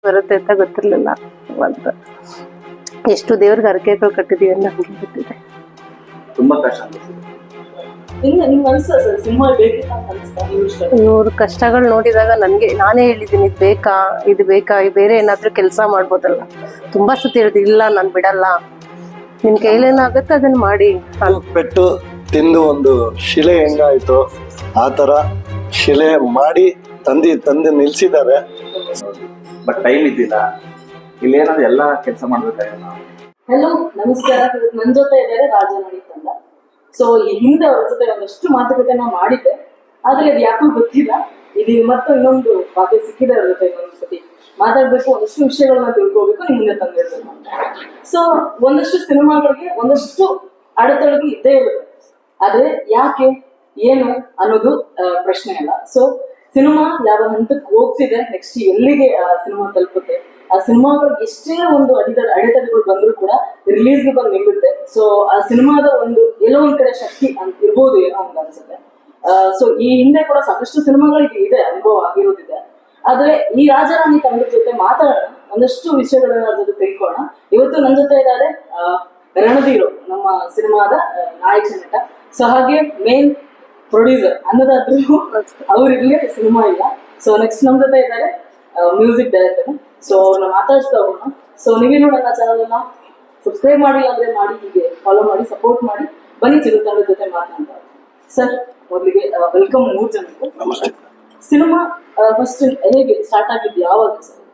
ಬರುತ್ತೆ ಅಂತ ಗೊತ್ತಿರ್ಲಿಲ್ಲ ಅಂತ ಎಷ್ಟು ದೇವ್ರಿಗೆ ಹರಕೆಗಳು ಕಟ್ಟಿದೀವಿ ಅಂತ ನಮ್ಗೆ ಗೊತ್ತಿದೆ. ತುಂಬಾ ಕಷ್ಟ ಅನ್ಸುತ್ತೆ. ಇವ್ರ ಕಷ್ಟಗಳು ನೋಡಿದಾಗ ನಾನೇ ಹೇಳಿದ್ದೀನಿ ಇದು ಬೇಕಾ ಬೇರೆ ಏನಾದ್ರೂ ಕೆಲಸ ಮಾಡ್ಬೋದಲ್ಲ. ತುಂಬಾ ಸತಿ ಹೇಳಿದೆ, ಇಲ್ಲ ನಾನು ಬಿಡಲ್ಲ, ನಿನ್ ಕೈಲೇನಾಗುತ್ತೆ ಅದನ್ನ ಮಾಡಿ. ಪೆಟ್ಟು ತಿಂದು ಒಂದು ಶಿಲೆ ಹೆಂಗಾಯ್ತು ಆ ತರ ಶಿಲೆ ಮಾಡಿ ತಂದೆ ನಿಲ್ಸಿದ್ದಾರೆ. ಬಟ್ ಟೈಮ್ ಇದ್ದಿಲ್ಲ, ಇಲ್ಲೇನಾದ್ರು ಎಲ್ಲಾ ಕೆಲಸ ಮಾಡ್ಬೇಕಾಗಿಲ್ಲ. ಹಲೋ ನಮಸ್ಕಾರ, ನನ್ನ ಜೊತೆ ಇದ್ದಾರೆ ರಾಜನಡಿ ತಂಡ. ಸೊ ಈ ಹಿಂದೆ ಅವ್ರ ಜೊತೆ ಒಂದಷ್ಟು ಮಾತುಕತೆ ನಾವು ಮಾಡಿದ್ದೆ, ಆದ್ರೆ ಅದು ಯಾಕೋ ಗೊತ್ತಿಲ್ಲ. ಇದು ಮತ್ತೆ ಇನ್ನೊಂದು ಭಾಗ್ಯ ಸಿಕ್ಕಿದೆ ಅವ್ರ ಜೊತೆ ಇನ್ನೊಂದು ಸತಿ ಮಾತಾಡ್ಬೇಕು, ಒಂದಷ್ಟು ವಿಷಯಗಳನ್ನ ತಿಳ್ಕೋಬೇಕು, ನಿಮ್ ಮುಂದೆ ತಂದಿರ್ಬೇಕು ಅಂತ. ಸೊ ಒಂದಷ್ಟು ಸಿನಿಮಾಗಳಿಗೆ ಒಂದಷ್ಟು ಅಡೆತಡೆಗಳು ಇದ್ದೇ ಇರುತ್ತೆ, ಆದ್ರೆ ಯಾಕೆ ಏನು ಅನ್ನೋದು ಪ್ರಶ್ನೆ ಅಲ್ಲ. ಸೊ ಸಿನಿಮಾ ಯಾವ ಹಂತಕ್ಕೆ ಹೋಗ್ತಿದೆ, ನೆಕ್ಸ್ಟ್ ಎಲ್ಲಿಗೆ ಸಿನಿಮಾ ತಲುಪುತ್ತೆ, ಆ ಸಿನಿಮಾಗಳಿಗೆ ಎಷ್ಟೇ ಒಂದು ಅಡೆತಡೆಗಳು ಬಂದ್ರು ಕೂಡ ರಿಲೀಸ್ಗೆ ಬಂದು ನಿಲ್ಲುತ್ತೆ. ಸೊ ಆ ಸಿನಿಮಾದ ಒಂದು ಎಲ್ಲೋ ಒಂದ್ ಕಡೆ ಶಕ್ತಿ ಅಂತ ಇರ್ಬೋದು ಏನೋ ಅಂತ ಅನ್ಸುತ್ತೆ. ಸೊ ಈ ಹಿಂದೆ ಕೂಡ ಸಾಕಷ್ಟು ಸಿನಿಮಾಗಳಿಗೆ ಇದೆ ಅನುಭವ ಆಗಿರೋದಿದೆ, ಆದ್ರೆ ಈ ರಾಜರಾಣಿ ತಂಡದ ಜೊತೆ ಮಾತಾಡೋಣ, ಒಂದಷ್ಟು ವಿಷಯಗಳನ್ನ ಅದ್ರ ಜೊತೆ ತಿಳ್ಕೊಳ್ಳೋಣ. ಇವತ್ತು ನನ್ನ ಜೊತೆ ಇದ್ದಾರೆ ರಣಧೀರು, ನಮ್ಮ ಸಿನಿಮಾದ ನಾಯಕ ನಟ. ಸೊ ಹಾಗೆ ಮೇನ್ ಪ್ರೊಡ್ಯೂಸರ್ ಅನ್ನೋದಾದ್ರೂ ಅವ್ರಿರ್ಲಿ ಸಿನಿಮಾ ಇಲ್ಲ. ಸೊ ನೆಕ್ಸ್ಟ್ ನಮ್ ಜೊತೆ ಇದ್ದಾರೆ ಮ್ಯೂಸಿಕ್ ಡೈರೆಕ್ಟರ್. ಸೊ ಅವ್ರನ್ನ ಮಾತಾಡ್ಸ್ತಾ ಹೋಗೋಣ. ಸೊ ನೀವೇನು ನನ್ನ ಚಾನಲ್ ಅನ್ನ ಸಬ್ಸ್ಕ್ರೈಬ್ ಮಾಡಿಲ್ಲ ಅಂದ್ರೆ ಮಾಡಿ, ಹೀಗೆ ಫಾಲೋ ಮಾಡಿ, ಸಪೋರ್ಟ್ ಮಾಡಿ, ಬನ್ನಿ ಚಿರುತಂಡದ ಜೊತೆ ಮಾತನಾಡ್ತಾ. ಸರ್ ಮೊದಲಿಗೆ ವೆಲ್ಕಮ್ 3 ಜನಕ್ಕೆ. ಸಿನಿಮಾ ಫಸ್ಟ್ ಹೇಗೆ ಸ್ಟಾರ್ಟ್ ಆಗಿದ್ದು, ಯಾವಾಗ ಸರ್?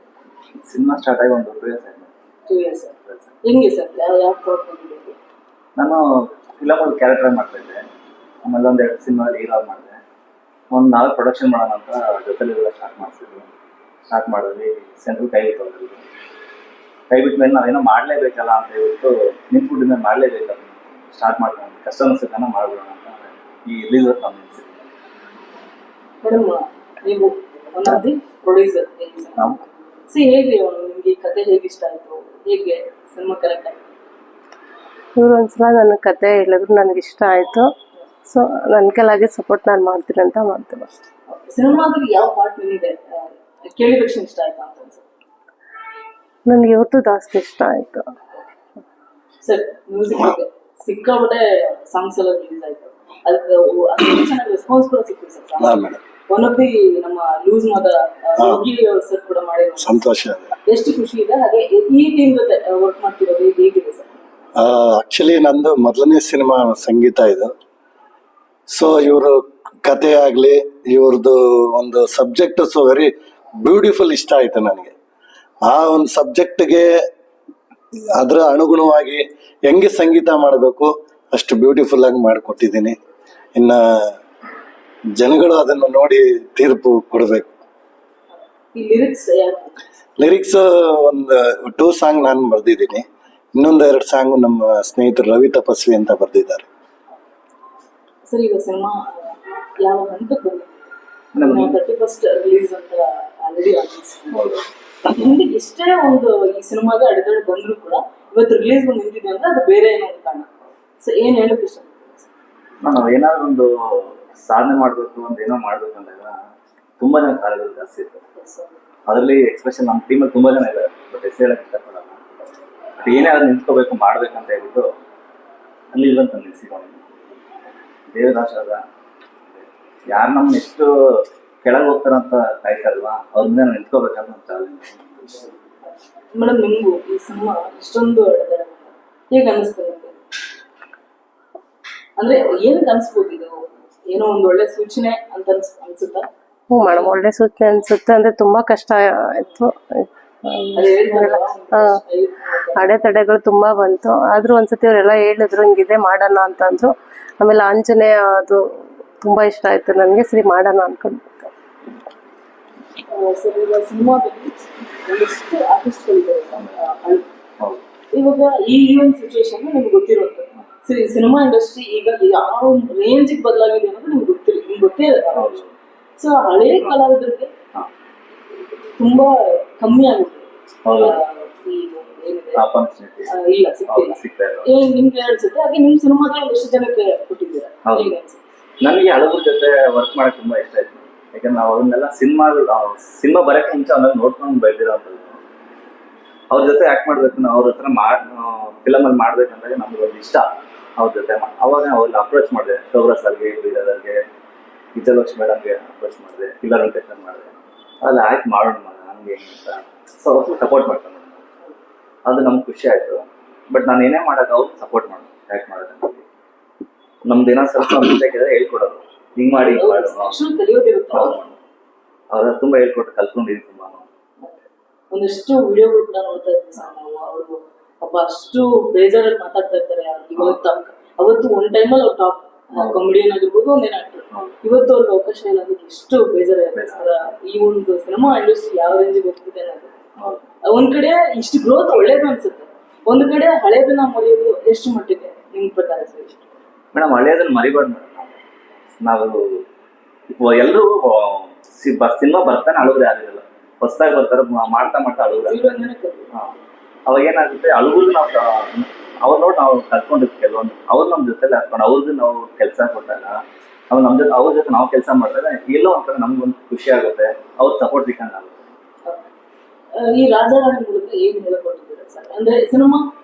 ಸಿನಿಮಾ ಸ್ಟಾರ್ಟ್ ಆಗಿ ಒಂದು 2 ಇಯರ್ಸ್ ಆಯ್ತು. 2 ಇಯರ್ಸ್. ಹೆಂಗೆ ಸರ್, ಯಾವ ಪ್ರಾಬ್ಲಮ್ ಬಂದಿದೆ? ನಾನು ಫಿಲಮ್ ಅಲ್ಲಿ ಕ್ಯಾರೆಕ್ಟರ್ ಮಾಡ್ತಾ ಇದ್ದೆ, ಆಮೇಲೆ ಒಂದ್ 2 ಸಿನಿಮಾ ಹೀರೋ ಮಾಡಿದೆ. ಒಂದು 4 ಪ್ರೊಡಕ್ಷನ್ ಮಾಡೋಣ ಅಂತ ಜೊತೆಲೆಲ್ಲ ಸ್ಟಾರ್ಟ್ ಮಾಡಿದ್ವಿ. ಸೆಂಟ್ರಲ್ ಕೈ ಬಿಟ್ಟ ಮೇಲೆ ನಾವೇನೋ ಮಾಡಲೇಬೇಕಲ್ಲ ಅಂತ ಹೇಳ್ಬಿಟ್ಟು ನಿಂತ್ಬಿಟ್ಟಿದ್ದ ಮೇಲೆ ಮಾಡಲೇಬೇಕಲ್ಲ, ಸ್ಟಾರ್ಟ್ ಮಾಡ್ಕೊಂಡು ಕಸ್ಟಮರ್ಸ್ ಜನ ಮಾಡ್ಬಿಡೋಣ ಅಂತ ಈ ರಿಲೀಸ್ ತಂದಿದ್ದೆ. ಮೇಡಮ್, ನೀವು ಒನ್ ಆಫ್ ದಿ ಪ್ರೊಡ್ಯೂಸರ್. ಹೇಗೆ ನಿಮ್ಗೆ ಈ ಕತೆ ಹೇಗೆ ಇಷ್ಟ ಆಯ್ತು, ಹೇಗೆ ಸಿನಿಮಾ ಕರೆಕ್ಟ್ ಆಯ್ತು? ಇವ್ರು ಒಂದ್ಸಲ ನನ್ನ ಕತೆ ಹೇಳಿದ್ರು, ನನಗೆ ಇಷ್ಟ ಆಯ್ತು. ಸೊ ನನ್ನ ಕೈಲಾಗಿ ಸಪೋರ್ಟ್ ನಾನು ಮಾಡ್ತೀನಿ ಅಂತ ಮಾಡ್ತೀನಿ ಅಷ್ಟೇ. ಸಿನಿಮಾದಲ್ಲಿ ಯಾವ ಪಾರ್ಟ್ ನಿಮಗೆ ಕೇಳಿದ ತಕ್ಷಣ ಇಷ್ಟ ಆಯ್ತು ಅಂತ ಅನ್ಸುತ್ತೆ? ನನಗೆ ಇವತ್ತು ಜಾಸ್ತಿ ಇಷ್ಟ ಆಯ್ತು ಸರ್. ಮ್ಯೂಸಿಕ್ ಸಿಕ್ಕಾಪಟ್ಟೆ ಸಾಂಗ್ಸ್ ಎಲ್ಲ ರಿಲೀಸ್ ಆಯ್ತು, ಅದಕ್ಕೆ ಚೆನ್ನಾಗಿ ರೆಸ್ಪಾನ್ಸ್ ಕೂಡ ಸಿಕ್ಕಿದೆ ಸರ್. ಒನ್ ಆಫ್ ದಿ ನಮ್ಮ ಲೂಸ್ ಮದ ಸರ್ ಕೂಡ ಮಾಡಿ ಸಂತೋಷ, ಎಷ್ಟು ಖುಷಿ ಇದೆ. ಹಾಗೆ ಈ ಟೀಮ್ ಜೊತೆ ವರ್ಕ್ ಮಾಡ್ತಿರೋದು ಹೇಗಿದೆ ಸರ್? ಆಕ್ಚುಲಿ ನಂದು ಮೊದಲನೇ ಸಿನಿಮಾ ಸಂಗೀತ ಇದು. ಸೊ ಇವರು ಕತೆ ಆಗ್ಲಿ, ಇವ್ರದ್ದು ಒಂದು ಸಬ್ಜೆಕ್ಟ್ ಸೊ ವೆರಿ ಬ್ಯೂಟಿಫುಲ್ ಇಷ್ಟ ಆಯ್ತು ನನಗೆ. ಆ ಒಂದು ಸಬ್ಜೆಕ್ಟ್ಗೆ ಅದರ ಅನುಗುಣವಾಗಿ ಹೆಂಗೆ ಸಂಗೀತ ಮಾಡಬೇಕು ಅಷ್ಟು ಬ್ಯೂಟಿಫುಲ್ ಆಗಿ ಮಾಡಿಕೊಟ್ಟಿದ್ದೀನಿ. ಇನ್ನ ಜನಗಳು ಅದನ್ನು ನೋಡಿ ತೀರ್ಪು ಕೊಡಬೇಕು. ಲಿರಿಕ್ಸ್ ಒಂದು 2 ಸಾಂಗ್ ನಾನು ಬರೆದಿದ್ದೀನಿ, ಇನ್ನೊಂದು 2 ಸಾಂಗ್ ನಮ್ಮ ಸ್ನೇಹಿತರು ರವಿ ತಪಸ್ವಿ ಅಂತ ಬರೆದಿದ್ದಾರೆ. ಸರ್ ಈಗ ಸಿನಿಮಾ ಯಾವ ಹಂತಕ್ಕೆ ಬಂದಿದೆ? 31st ರಿಲೀಸ್ ಅಂತ ಆಲ್ರೆಡಿ ಹಿಂದೆ ಎಷ್ಟೇ ಒಂದು ಈ ಸಿನಿಮಾಗೆ ಅಡೆತಡೆ ಬಂದ್ರು ಕೂಡ ಇವತ್ತು ರಿಲೀಸ್ ಬಂದು ನಿಂತಿದೆ ಅಂದ್ರೆ ಅದು ಬೇರೆ ಏನೋ ಒಂದು ಕಾರಣ. ಸೊ ಏನ್ ಹೇಳಕ್ ಇಷ್ಟ? ನಾನು ಏನಾದ್ರು ಒಂದು ಸಾಧನೆ ಮಾಡ್ಬೇಕು, ಒಂದು ಏನೋ ಮಾಡ್ಬೇಕು ಅಂದಾಗ ತುಂಬಾ ಜನ ಕಾರ್ಯಗಳು ಜಾಸ್ತಿ ಇರ್ತದೆ. ಅದರಲ್ಲಿ ಎಕ್ಸ್ಪೆಷಲ್ ನಮ್ಮ ಟೀಮಲ್ಲಿ ತುಂಬಾ ಜನ ಇದ್ದಾರೆ, ಬಟ್ ಹೆಸರು ಹೇಳಕ್ ಇಷ್ಟಪಡಲ್ಲ. ಏನೇ ಆದ್ರೂ ನಿಂತ್ಕೋಬೇಕು ಮಾಡ್ಬೇಕಂತ ಹೇಳ್ಬಿಟ್ಟು ಅಲ್ಲಿ ಇರುವಂತ ನಿಲ್ಸಿಕೊಂಡು ದೇವರ ಆಶೀರ್ವಾದ, ಯಾರು ನಮ್ಮನ್ನ ಎಷ್ಟು ಕೆಳಗೆ ಹೋಗ್ತಾರಂತ ಕಾಯ್ತಾರಲ್ವಾ, ಅವ್ರ ಮುಂದೆ ನಾವು ನಿಂತ್ಕೋಬೇಕಂತ ಒಂದು ಚಾಲೆಂಜ್. ಮೇಡಮ್, ನಿಮ್ಗೂ ಈ ಸಿನಿಮಾ ಇಷ್ಟೊಂದು ಹೇಗೆ ಅನಿಸ್ತದೆ? ಅಂದ್ರೆ ಏನ್ ಅನ್ಸ್ಬೋದು, ಇದು ಏನೋ ಒಂದು ಒಳ್ಳೆ ಸೂಚನೆ ಅಂತ ಅನ್ಸುತ್ತಾ? ಹ್ಞೂ ಮೇಡಮ್, ಒಳ್ಳೆ ಸೂಚನೆ ಅನ್ಸುತ್ತೆ. ಅಂದ್ರೆ ತುಂಬಾ ಕಷ್ಟ ಆಯ್ತು, ಅಡೆತಡೆಗಳು ತುಂಬಾ ಬಂತು. ಆದ್ರೂ ಒಂದ್ಸತಿ ಅವರೆಲ್ಲ ಹೇಳಿದ್ರು ಹಿಂಗಿದೆ ಮಾಡೋಣ ಅಂತಂದ್ರು. ಆಮೇಲೆ ಆಂಜನೇಯ ಅದು ತುಂಬಾ ಇಷ್ಟ ಆಯ್ತು ನನಗೆ, ಸರಿ ಮಾಡೋಣ ಅನ್ಕೊಂಡು. ಸರ್ ಈಗ ಸಿನಿಮಾದಲ್ಲಿ ಒಂದಿಷ್ಟು ಆರ್ಟಿಸ್ಟ್ಗಳಿದ್ದಾರೆ. ಇವಾಗ ಈ ಒಂದು ಸಿಚುವೇಶನ್ ನಿಮ್ಗೆ ಗೊತ್ತಿರುತ್ತೆ. ಸರಿ, ಸಿನಿಮಾ ಇಂಡಸ್ಟ್ರಿ ಈಗ ಯಾವ ರೇಂಜಿಗೆ ಬದಲಾಗಿದೆ ಅನ್ನೋದು ನಿಮ್ಗೆ ಗೊತ್ತೇ ಇದೆ. ಸೊ ಹಳೇ ಕಲಾವಿದರಿಗೆ ತುಂಬಾ ಕಮ್ಮಿ ಆಗುತ್ತೆ, ಇಲ್ಲ ಸಿಗ್ತಿಲ್ಲ. ನಿಮ್ಗೆ ಅನ್ಸುತ್ತೆ ಹಾಗೆ ನಿಮ್ ಸಿನಿಮಾಗೆ ಎಷ್ಟು ಜನಕ್ಕೆ ಕೊಟ್ಟಿದ್ದೀರಾ? ನನಗೆ ಹಳಬರ ಜೊತೆ ವರ್ಕ್ ಮಾಡಕ್ ತುಂಬಾ ಇಷ್ಟ ಆಯ್ತು. ಯಾಕಂದ್ರೆ ನಾವು ಅದನ್ನೆಲ್ಲ ಸಿನಿಮಾ ಬರಕ್ಕೆ ಮುಂಚೆ ಅದನ್ನ ನೋಡ್ಕೊಂಡು ಬೆಳೆದಿರೋಂಥದ್ದು. ಅವ್ರ ಜೊತೆ ಆಕ್ಟ್ ಮಾಡ್ಬೇಕು, ನಾವು ಅವ್ರ ಹತ್ರ ಫಿಲಮ್ ಅಲ್ಲಿ ಮಾಡ್ಬೇಕಂದಾಗ ನಮ್ಗೆ ಒಂದು ಇಷ್ಟ ಅವ್ರ ಜೊತೆ. ಅವಾಗ ಅವ್ರಲ್ಲಿ ಅಪ್ರೋಚ್ ಮಾಡಿದೆ, ಶೋಭಾ ಸರ್ಗೆ, ಬೀರರ್ಗೆ, ವಿಜಯಲಕ್ಷ್ಮಿ ಮೇಡಮ್ಗೆ ಅಪ್ರೋಚ್ ಮಾಡಿದೆ, ಕಿಲ್ಲರ್ ವೆಂಕಟೇಶನ್ ಮಾಡಿದೆ. ಅಲ್ಲಿ ಆಯ್ತು ಮಾಡೋಣ ಹಂಗೆ ಅಂತ ಸಪೋರ್ಟ್ ಮಾಡ್ತಾರೆ. ಅದು ನಮ್ಗೆ ಖುಷಿ ಆಯ್ತು. ಬಟ್ ನಾನು ಏನೇ ಮಾಡೋದು ಅವ್ರು ಸಪೋರ್ಟ್ ಮಾಡೋದು, ಆ್ಯಕ್ಟ್ ಮಾಡೋದು. ನಮ್ದು ಏನೋ ಸ್ವಲ್ಪ ಮಿಸ್ಟೇಕ್ ಇದ್ರೆ ಹೇಳ್ಕೊಡೋದು, ಹಿಂಗ್ ಮಾಡಿ ಹಿಂಗ್ ಮಾಡು. ಕಲಿಯೋದಿರುತ್ತೆ. ಅವ್ರ ತುಂಬಾ ಹೇಳ್ಕೊಟ್ಟು ಕಲ್ತ್ಕೊಂಡಿದ್ದೀನಿ ತುಂಬಾ. ಒಂದಷ್ಟು ವಿಡಿಯೋಗಳು ಕೂಡ ನೋಡ್ತಾ ಇದ್ವಿ ಸರ್ ನಾವು. ಅವರು ಪಾಪ ಅಷ್ಟು ಬೇಜಾರಲ್ಲಿ ಮಾತಾಡ್ತಾ ಇರ್ತಾರೆ. ಅವತ್ತು ಒಂದ್ ಟೈಮಲ್ಲಿ ಅವ್ರು ಟಾಪ್ ಕಾಮಿಡಿಯನ್ ಆಗಿರ್ಬೋದು, ಒಂದೇನು ಆಕ್ಟರ್. ಇವತ್ತು ಅವ್ರಿಗೆ ಅವಕಾಶ ಇಲ್ಲ ಅದಕ್ಕೆ ಎಷ್ಟು ಬೇಜಾರಾಗುತ್ತೆ. ಈ ಒಂದು ಸಿನಿಮಾ ಇಂಡಸ್ಟ್ರಿ ಯಾವ ರೇಂಜಿಗೆ ಹೋಗ್ತಿದೆ ಅನ್ನೋದು. ಒಂದ್ ಕಡೆ ಇಷ್ಟು ಗ್ರೋತ್ ಒಳ್ಳೇದು ಅನ್ಸುತ್ತೆ, ಒಂದ್ ಕಡೆ ಹಳೇದನ್ನ ಮರೆಯೋದು ಎಷ್ಟು ಮಟ್ಟಿಗೆ ನಿಮ್ ಪ್ರಕಾರ ಸರ್? ಇಷ್ಟು ಮೇಡಮ್ ಹಳೇದನ್ನ ಮರಿಬಾರ್ದು ಮೇಡಮ್. ನಾವು ಎಲ್ಲರೂ ಸಿನಿಮಾ ಬರ್ತಾನೆ ಅಳುಗ್ರೆ ಆಗಿರಲ್ಲ, ಹೊಸದಾಗಿ ಬರ್ತಾರೆ ಮಾಡ್ತಾ ಮಾಡ್ತಾ ಅಳುಗ್ರೆ. ಅವಾಗ ಏನಾಗುತ್ತೆ, ಅಳುಗುರು ನಾವು ಅವ್ರು ನೋಡಿ ನಾವು ಕಲ್ತ್ಕೊಂಡಿದ್ವಿ ಕೆಲವೊಂದು. ಅವ್ರು ನಮ್ಮ ಜೊತೆಲಿ ಹಾಕೊಂಡು ಅವ್ರಿಗೆ ನಾವು ಕೆಲಸ ಕೊಟ್ಟಾಗ, ಅವ್ರು ನಮ್ಮ ಜೊತೆ ಅವ್ರ ಜೊತೆ ನಾವು ಕೆಲಸ ಮಾಡಿದಾಗ ಎಲ್ಲೋ ಒಂಥರ ನಮ್ಗೊಂದು ಖುಷಿ ಆಗುತ್ತೆ, ಅವ್ರ ಸಪೋರ್ಟ್ ಸಿಕ್ಕಂಗೆ ಆಗುತ್ತೆ. ಈ ರಾಜಾರಾಣಿ ಮೂಲಕ ಏನ್ ಹೇಳ್ಕೊಟ್ಟಿದ್ದೀರಾ ಸರ್? ಅಂದ್ರೆ ಸಿನಿಮಾ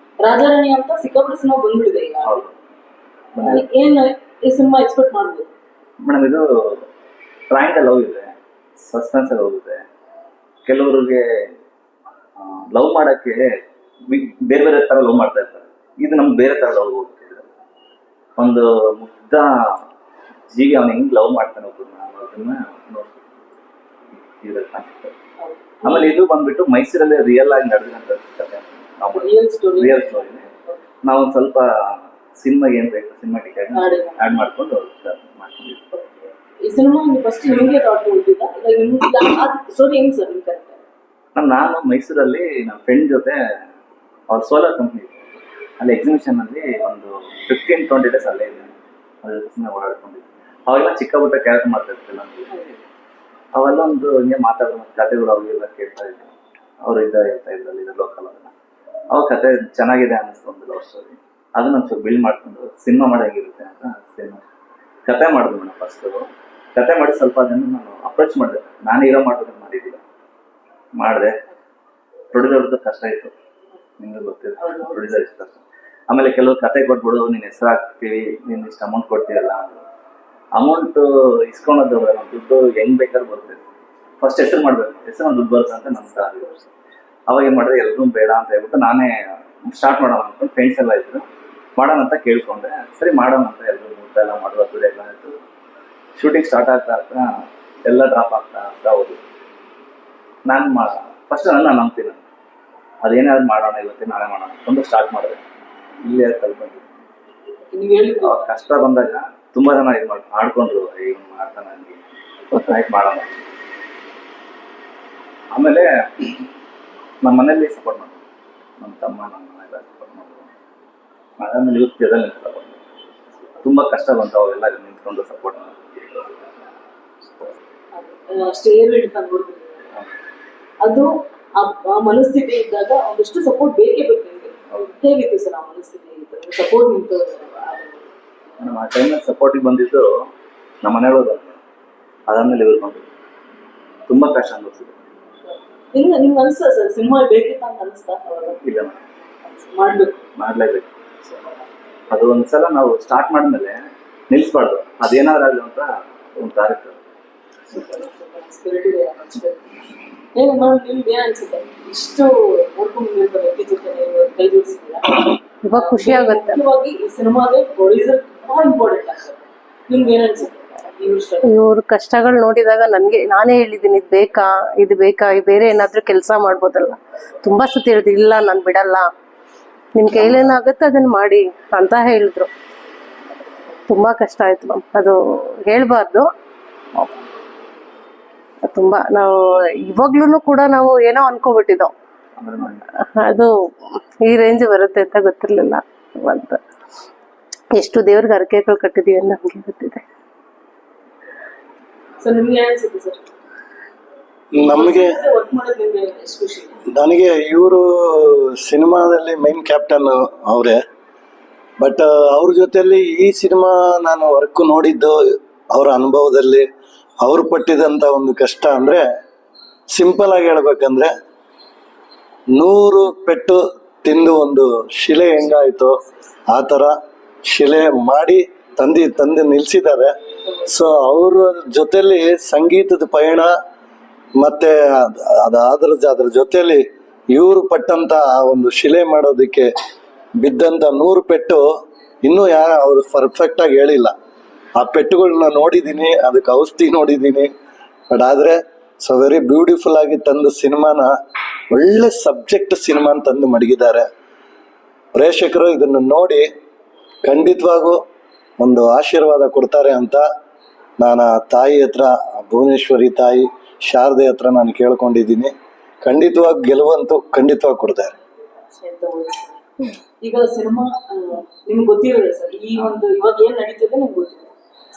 ರಾಜಾರಾಣಿ ಅಂತ ಸಿಕ್ಕಾಪಟ್ಟೆ ಸಿನಿಮಾ ಬಂದ್ಬಿಡಿದೆ ಈಗ. ಏನ್ ಈ ಸಿನಿಮಾ ಎಕ್ಸ್ಪೆಕ್ಟ್ ಮಾಡ್ಬೋದು ಮೇಡಮ್? ಇದು ಟ್ರಯಾಂಗಲ್ ಲವ್ ಇದೆ, ಸಸ್ಪೆನ್ಸ್ ಅಲ್ಲಿ ಹೋಗುತ್ತೆ. ಕೆಲವರಿಗೆ ಲವ್ ಮಾಡಕ್ಕೆ ಬೇರೆ ಬೇರೆ ತರ ಲವ್ ಮಾಡ್ತಾ ಇರ್ತಾರೆ. ಇದು ನಮ್ಗೆ ಬೇರೆ ತರ ಲವ್ ಹೋಗ್ತಿದೆ. ಒಂದು ಮುಗ್ಧ ಜೀವಿ ಅವನು ಹೆಂಗ್ ಲವ್ ಮಾಡ್ತಾನೆ ಅದನ್ನ ನೋಡ್ತೀವಿ. ಆಮೇಲೆ ಇದು ಬಂದ್ಬಿಟ್ಟು ಮೈಸೂರಲ್ಲಿ ರಿಯಲ್ ಆಗಿ ನಡೆದಂತ ಕಥೆ, ರಿಯಲ್ ಸ್ಟೋರಿ. ನಾವು ಒಂದು ಸ್ವಲ್ಪ ಸಿನಿಮಾಗೆ ಏನ್ ಬೇಕು ಸಿನಿಮಾಟಿಕ್ ಆಗಿ ಆಡ್ ಮಾಡ್ಕೊಂಡು ಮಾಡ್ಕೊಂಡಿದ್ವಿ. ಈ ಸಿನಿಮಾ ಫಸ್ಟ್ ನಿಮಗೆ ಥಾಟ್ ಬಂದಿದ್ದ? ಇಲ್ಲ ನಿಮ್ಗೆ ಸ್ಟೋರಿ ಹೆಂಗ್ ಸರ್ ನಿಮ್ ಕರೆಕ್ಟ್? ನಾನು ಮೈಸೂರಲ್ಲಿ ನನ್ನ ಫ್ರೆಂಡ್ ಜೊತೆ ಅವ್ರ ಸೋಲಾರ್ ಕಂಪ್ನಿ ಅಲ್ಲಿ ಎಕ್ಸಿಬಿಷನ್ ಅಲ್ಲಿ ಒಂದು 15-20 days ಅಲ್ಲೇ ಇದೆ. ಅದ್ರ ಜೊತೆ ಓಡಾಡ್ಕೊಂಡಿದ್ದೆ. ಅವೆಲ್ಲ ಚಿಕ್ಕ ಪುಟ್ಟ ಕ್ಯಾರೆಕ್ಟರ್ ಮಾಡ್ತಾ ಇರ್ತಿಲ್ಲ ನಮಗೆ. ಅವೆಲ್ಲ ಒಂದು ಹಿಂಗೆ ಮಾತಾಡೋ ಕಥೆಗಳು ಅವೆಲ್ಲ ಕೇಳ್ತಾ ಇದ್ದೆ. ಅವ್ರು ಹೇಳ್ತಾ ಇದ್ರಲ್ಲಿ ಇದು ಲೋಕಲ್ ಅದನ್ನ. ಅವಾಗ ಕತೆ ಚೆನ್ನಾಗಿದೆ ಅನ್ನಿಸ್ತು, ಒಂದು ಲವ್ ಸ್ಟೋರಿ. ಅದನ್ನ ಸ್ವಲ್ಪ ಬಿಲ್ಡ್ ಮಾಡ್ಕೊಂಡು ಸಿನಿಮಾ ಮಾಡೋಂಗಿರುತ್ತೆ ಅಂತ ಸಿನಿಮಾ ಕತೆ ಮಾಡಿದೆ ಮೇಡಮ್. ಫಸ್ಟು ಕತೆ ಮಾಡಿ ಸ್ವಲ್ಪ ಅದನ್ನು ನಾನು ಅಪ್ರೋಚ್ ಮಾಡಿದೆ. ನಾನು ಹೀರೋ ಮಾಡೋದನ್ನ ಮಾಡಿದ್ದಿಲ್ಲ, ಮಾಡಿದೆ. ಪ್ರೊಡ್ಯೂಸರ್ದು ಕಷ್ಟ ಇತ್ತು, ನಿಮ್ಗೆ ಗೊತ್ತಿದೆ ಪ್ರೊಡ್ಯೂಸರ್ ಇಷ್ಟ ಕಷ್ಟ. ಆಮೇಲೆ ಕೆಲವು ಕತೆ ಕೊಟ್ಬಿಡು, ನೀನು ಹೆಸರು ಹಾಕ್ತೀವಿ, ನೀನು ಇಷ್ಟು ಅಮೌಂಟ್ ಕೊಡ್ತೀರಲ್ಲ ಅಂತ. ಅಮೌಂಟ್ ಇಸ್ಕೊಳೋದು ದುಡ್ಡು ಹೆಂಗ್ ಬೇಕಾದ್ರೂ ಬರುತ್ತೆ. ಫಸ್ಟ್ ಹೆಸರು ಮಾಡ್ಬೇಕು, ಹೆಸರು ದುಡ್ಡು ಬರುತ್ತೆ ಅಂತ ನನ್ನ ಅವಾಗ ಏನು ಮಾಡಿದೆ, ಎಲ್ಲರೂ ಬೇಡ ಅಂತ ಹೇಳ್ಬಿಟ್ಟು ನಾನೇ ಸ್ಟಾರ್ಟ್ ಮಾಡೋಣ ಅಂದ್ಕೊಂಡು ಫ್ರೆಂಡ್ಸ್ ಎಲ್ಲ ಇದ್ರು, ಮಾಡೋಣ ಅಂತ ಕೇಳ್ಕೊಂಡೆ. ಸರಿ ಮಾಡೋಣ ಅಂತ ಎಲ್ಲರೂ ಊಟ ಎಲ್ಲ ಮಾಡೋದು ಎಲ್ಲ ಆಯಿತು. ಶೂಟಿಂಗ್ ಸ್ಟಾರ್ಟ್ ಆಗ್ತಾ ಆಗ್ತಾ ಎಲ್ಲ ಡ್ರಾಪ್ ಆಗ್ತಾ ಹೋದ್ರು. ನಾನು ಫಸ್ಟ್ ನಾನು ನಂಬ್ತೀನಿ, ಅದೇನಾದ್ರು ಮಾಡೋಣ ಇವತ್ತೇ ನಾಳೆ ಮಾಡೋಣ ಒಂದು ಸ್ಟಾರ್ಟ್ ಮಾಡಿದೆ. ಇಲ್ಲೇ ಕಲ್ಕೊಂಡಿದ್ದೆ. ಕಷ್ಟ ಬಂದಾಗ ತುಂಬಾ ಜನ ಇದು ಮಾಡಿ ಆಡ್ಕೊಂಡ್ರು, ಈಗ ಮಾಡ್ತಾನೆ ನನಗೆ ಆಯ್ತು ಮಾಡೋಣ. ಆಮೇಲೆ ನಮ್ಮ ಮನೇಲಿ ಸಪೋರ್ಟ್ ಮಾಡಿದ್ರು, ನಮ್ಮ ತಮ್ಮ ನಮ್ಮ ಮನೆಯಲ್ಲ ಸಪೋರ್ಟ್ ಮಾಡಿದ್ರು. ಆಮೇಲೆ ಯೂತ್ ಜೊತೆಲಿ ಸಪೋರ್ಟ್ ಮಾಡಿದ್ರು. ತುಂಬಾ ಕಷ್ಟ ಬಂತು, ಅವೆಲ್ಲ ನಿಂತ್ಕೊಂಡು ಸಪೋರ್ಟ್ ಮಾಡಿದ್ರು. ಅದು ಆ ಮನಸ್ಥಿತಿ ಇದ್ದಾಗ ಒಂದಷ್ಟು ಸಪೋರ್ಟ್ ಬೇಕೇ ಬೇಕು ನಿಮಗೆ. ಹೇಗಿತ್ತು ಸರ್ ಆ ಮನಸ್ಥಿತಿ? ಸಪೋರ್ಟ್ ನಿಂತು ನಮ್ಮ ಆ ಟೈಮಲ್ಲಿ ಸಪೋರ್ಟಿಗೆ ಬಂದಿದ್ದು ನಮ್ಮ ಮನೆಯವರು ಬಂದರು. ಅದಾದ್ಮೇಲೆ ಇವ್ರು ಬಂದರು. ತುಂಬ ಕಷ್ಟ ಅನ್ಸಿದೆ. ನಿಮ್ಗೆ ಅನಿಸ್ತಾ ಸರ್ ಸಿನಿಮಾ ಬೇಕಿತ್ತ ಅಂತ ಅನಿಸ್ತಾ? ಇಲ್ಲ, ಮಾಡ್ಲೇಬೇಕು. ಅದು ಒಂದ್ಸಲ ನಾವು ಸ್ಟಾರ್ಟ್ ಮಾಡಿದ್ಮೇಲೆ ನಿಲ್ಲಿಸ್ಬಾರ್ದು, ಅದೇನಾದ್ರು ಆಗಲಿ ಅಂತ ಒಂದು ತಾರೀಕು. ನಿಮ್ಗೆ ಏನ್ ಅನ್ಸುತ್ತೆ? ಇಷ್ಟು ನೋಡ್ಕೊಂಡು ವ್ಯಕ್ತಿ ಜೊತೆ ಕೈ ಜೋಡಿಸಿದ್ದೀರಾ, ತುಂಬಾ ಖುಷಿ ಆಗುತ್ತೆ. ಈ ಸಿನಿಮಾಗೆ ಪ್ರೊಡ್ಯೂಸರ್ ತುಂಬಾ ಇಂಪಾರ್ಟೆಂಟ್ ಆಗ್ತದೆ. ನಿಮ್ಗೆ ಏನ್ ಅನ್ಸುತ್ತೆ? ಇವ್ರ ಕಷ್ಟಗಳು ನೋಡಿದಾಗ ನಾನೇ ಹೇಳಿದ್ದೀನಿ, ಇದು ಬೇಕಾ ಬೇರೆ ಏನಾದ್ರೂ ಕೆಲಸ ಮಾಡ್ಬೋದಲ್ಲ. ತುಂಬಾ ಸತಿ ಹೇಳಿದ್ರು, ಇಲ್ಲ ನಾನು ಬಿಡಲ್ಲ, ನಿಮ್ ಕೈಲೇನಾಗುತ್ತೆ ಅದನ್ನ ಮಾಡಿ ಅಂತ ಹೇಳಿದ್ರು. ತುಂಬಾ ಕಷ್ಟ ಆಯ್ತು ಮ್ಯಾಮ್, ಅದು ಹೇಳ್ಬಾರ್ದು. ತುಂಬಾ ನಾವು ಇವಾಗ್ಲೂ ಕೂಡ ನಾವು ಏನೋ ಅನ್ಕೋಬಿಟ್ಟಿದ್ದೋ, ಅದು ಈ ರೇಂಜ್ ಬರುತ್ತೆ ಅಂತ ಗೊತ್ತಿರ್ಲಿಲ್ಲ. ಅಂತ ಎಷ್ಟು ದೇವ್ರಿಗೆ ಹರಕೆಗಳು ಕಟ್ಟಿದೀವಿ ಅಂತ ನಮ್ಗೆ ಗೊತ್ತಿದೆ. ನನಗೆ ಇವರು ಸಿನಿಮಾದಲ್ಲಿ ಮೈನ್ ಕ್ಯಾಪ್ಟನ್ ಅವರೇ. ಬಟ್ ಅವ್ರ ಜೊತೆಯಲ್ಲಿ ಈ ಸಿನಿಮಾ ನಾನು ವರ್ಕ್ ನೋಡಿದ್ದು, ಅವರ ಅನುಭವದಲ್ಲಿ ಅವ್ರು ಪಟ್ಟಿದಂಥ ಒಂದು ಕಷ್ಟ ಅಂದರೆ, ಸಿಂಪಲ್ ಆಗಿ ಹೇಳ್ಬೇಕಂದ್ರೆ 100 ಪೆಟ್ಟು ತಿಂದು ಒಂದು ಶಿಲೆ ಹೆಂಗಾಯ್ತು ಆ ಥರ ಶಿಲೆ ಮಾಡಿ ತಂದು ನಿಲ್ಸಿದ್ದಾರೆ. ಸೊ ಅವ್ರ ಜೊತೆಲಿ ಸಂಗೀತದ ಪಯಣ ಮತ್ತೆ ಅದ್ರ ಜೊತೆಲಿ ಇವರು ಪಟ್ಟಂತ ಆ ಒಂದು ಶಿಲೆ ಮಾಡೋದಕ್ಕೆ ಬಿದ್ದಂತ 100 ಪೆಟ್ಟು ಇನ್ನೂ ಅವ್ರು ಪರ್ಫೆಕ್ಟ್ ಆಗಿ ಹೇಳಿಲ್ಲ. ಆ ಪೆಟ್ಟುಗಳನ್ನ ನೋಡಿದ್ದೀನಿ, ಅದಕ್ಕೆ ಔಷಧಿ ನೋಡಿದ್ದೀನಿ. ಬಟ್ ಆದ್ರೆ ಸೊ ವೆರಿ ಬ್ಯೂಟಿಫುಲ್ ಆಗಿ ತಂದು ಸಿನಿಮಾನ ಒಳ್ಳೆ ಸಬ್ಜೆಕ್ಟ್ ಸಿನಿಮಾನ ತಂದು ಮಡಗಿದ್ದಾರೆ. ಪ್ರೇಕ್ಷಕರು ಇದನ್ನು ನೋಡಿ ಖಂಡಿತವಾಗೂ ಒಂದು ಆಶೀರ್ವಾದ ಕೊಡ್ತಾರೆ ಅಂತ ನಾನು ತಾಯಿ ಹತ್ರ, ಭುವನೇಶ್ವರಿ ತಾಯಿ ಶಾರದೆ ಹತ್ರ ನಾನು ಕೇಳ್ಕೊಂಡಿದ್ದೀನಿ. ಖಂಡಿತವಾಗಿ ಗೆಲುವಂತೂ ಖಂಡಿತವಾಗಿ ಕೊಡ್ತಾರೆ. ಈಗ ಸಿನಿಮಾ ನಿಮ್ಗೆ ಗೊತ್ತಿರೋದೆ ಸರ್, ಈ ಒಂದು ಇವಾಗ ಏನ್ ನಡೀತಿದೆ ನಿಮ್ಗೆ ಗೊತ್ತಿದೆ.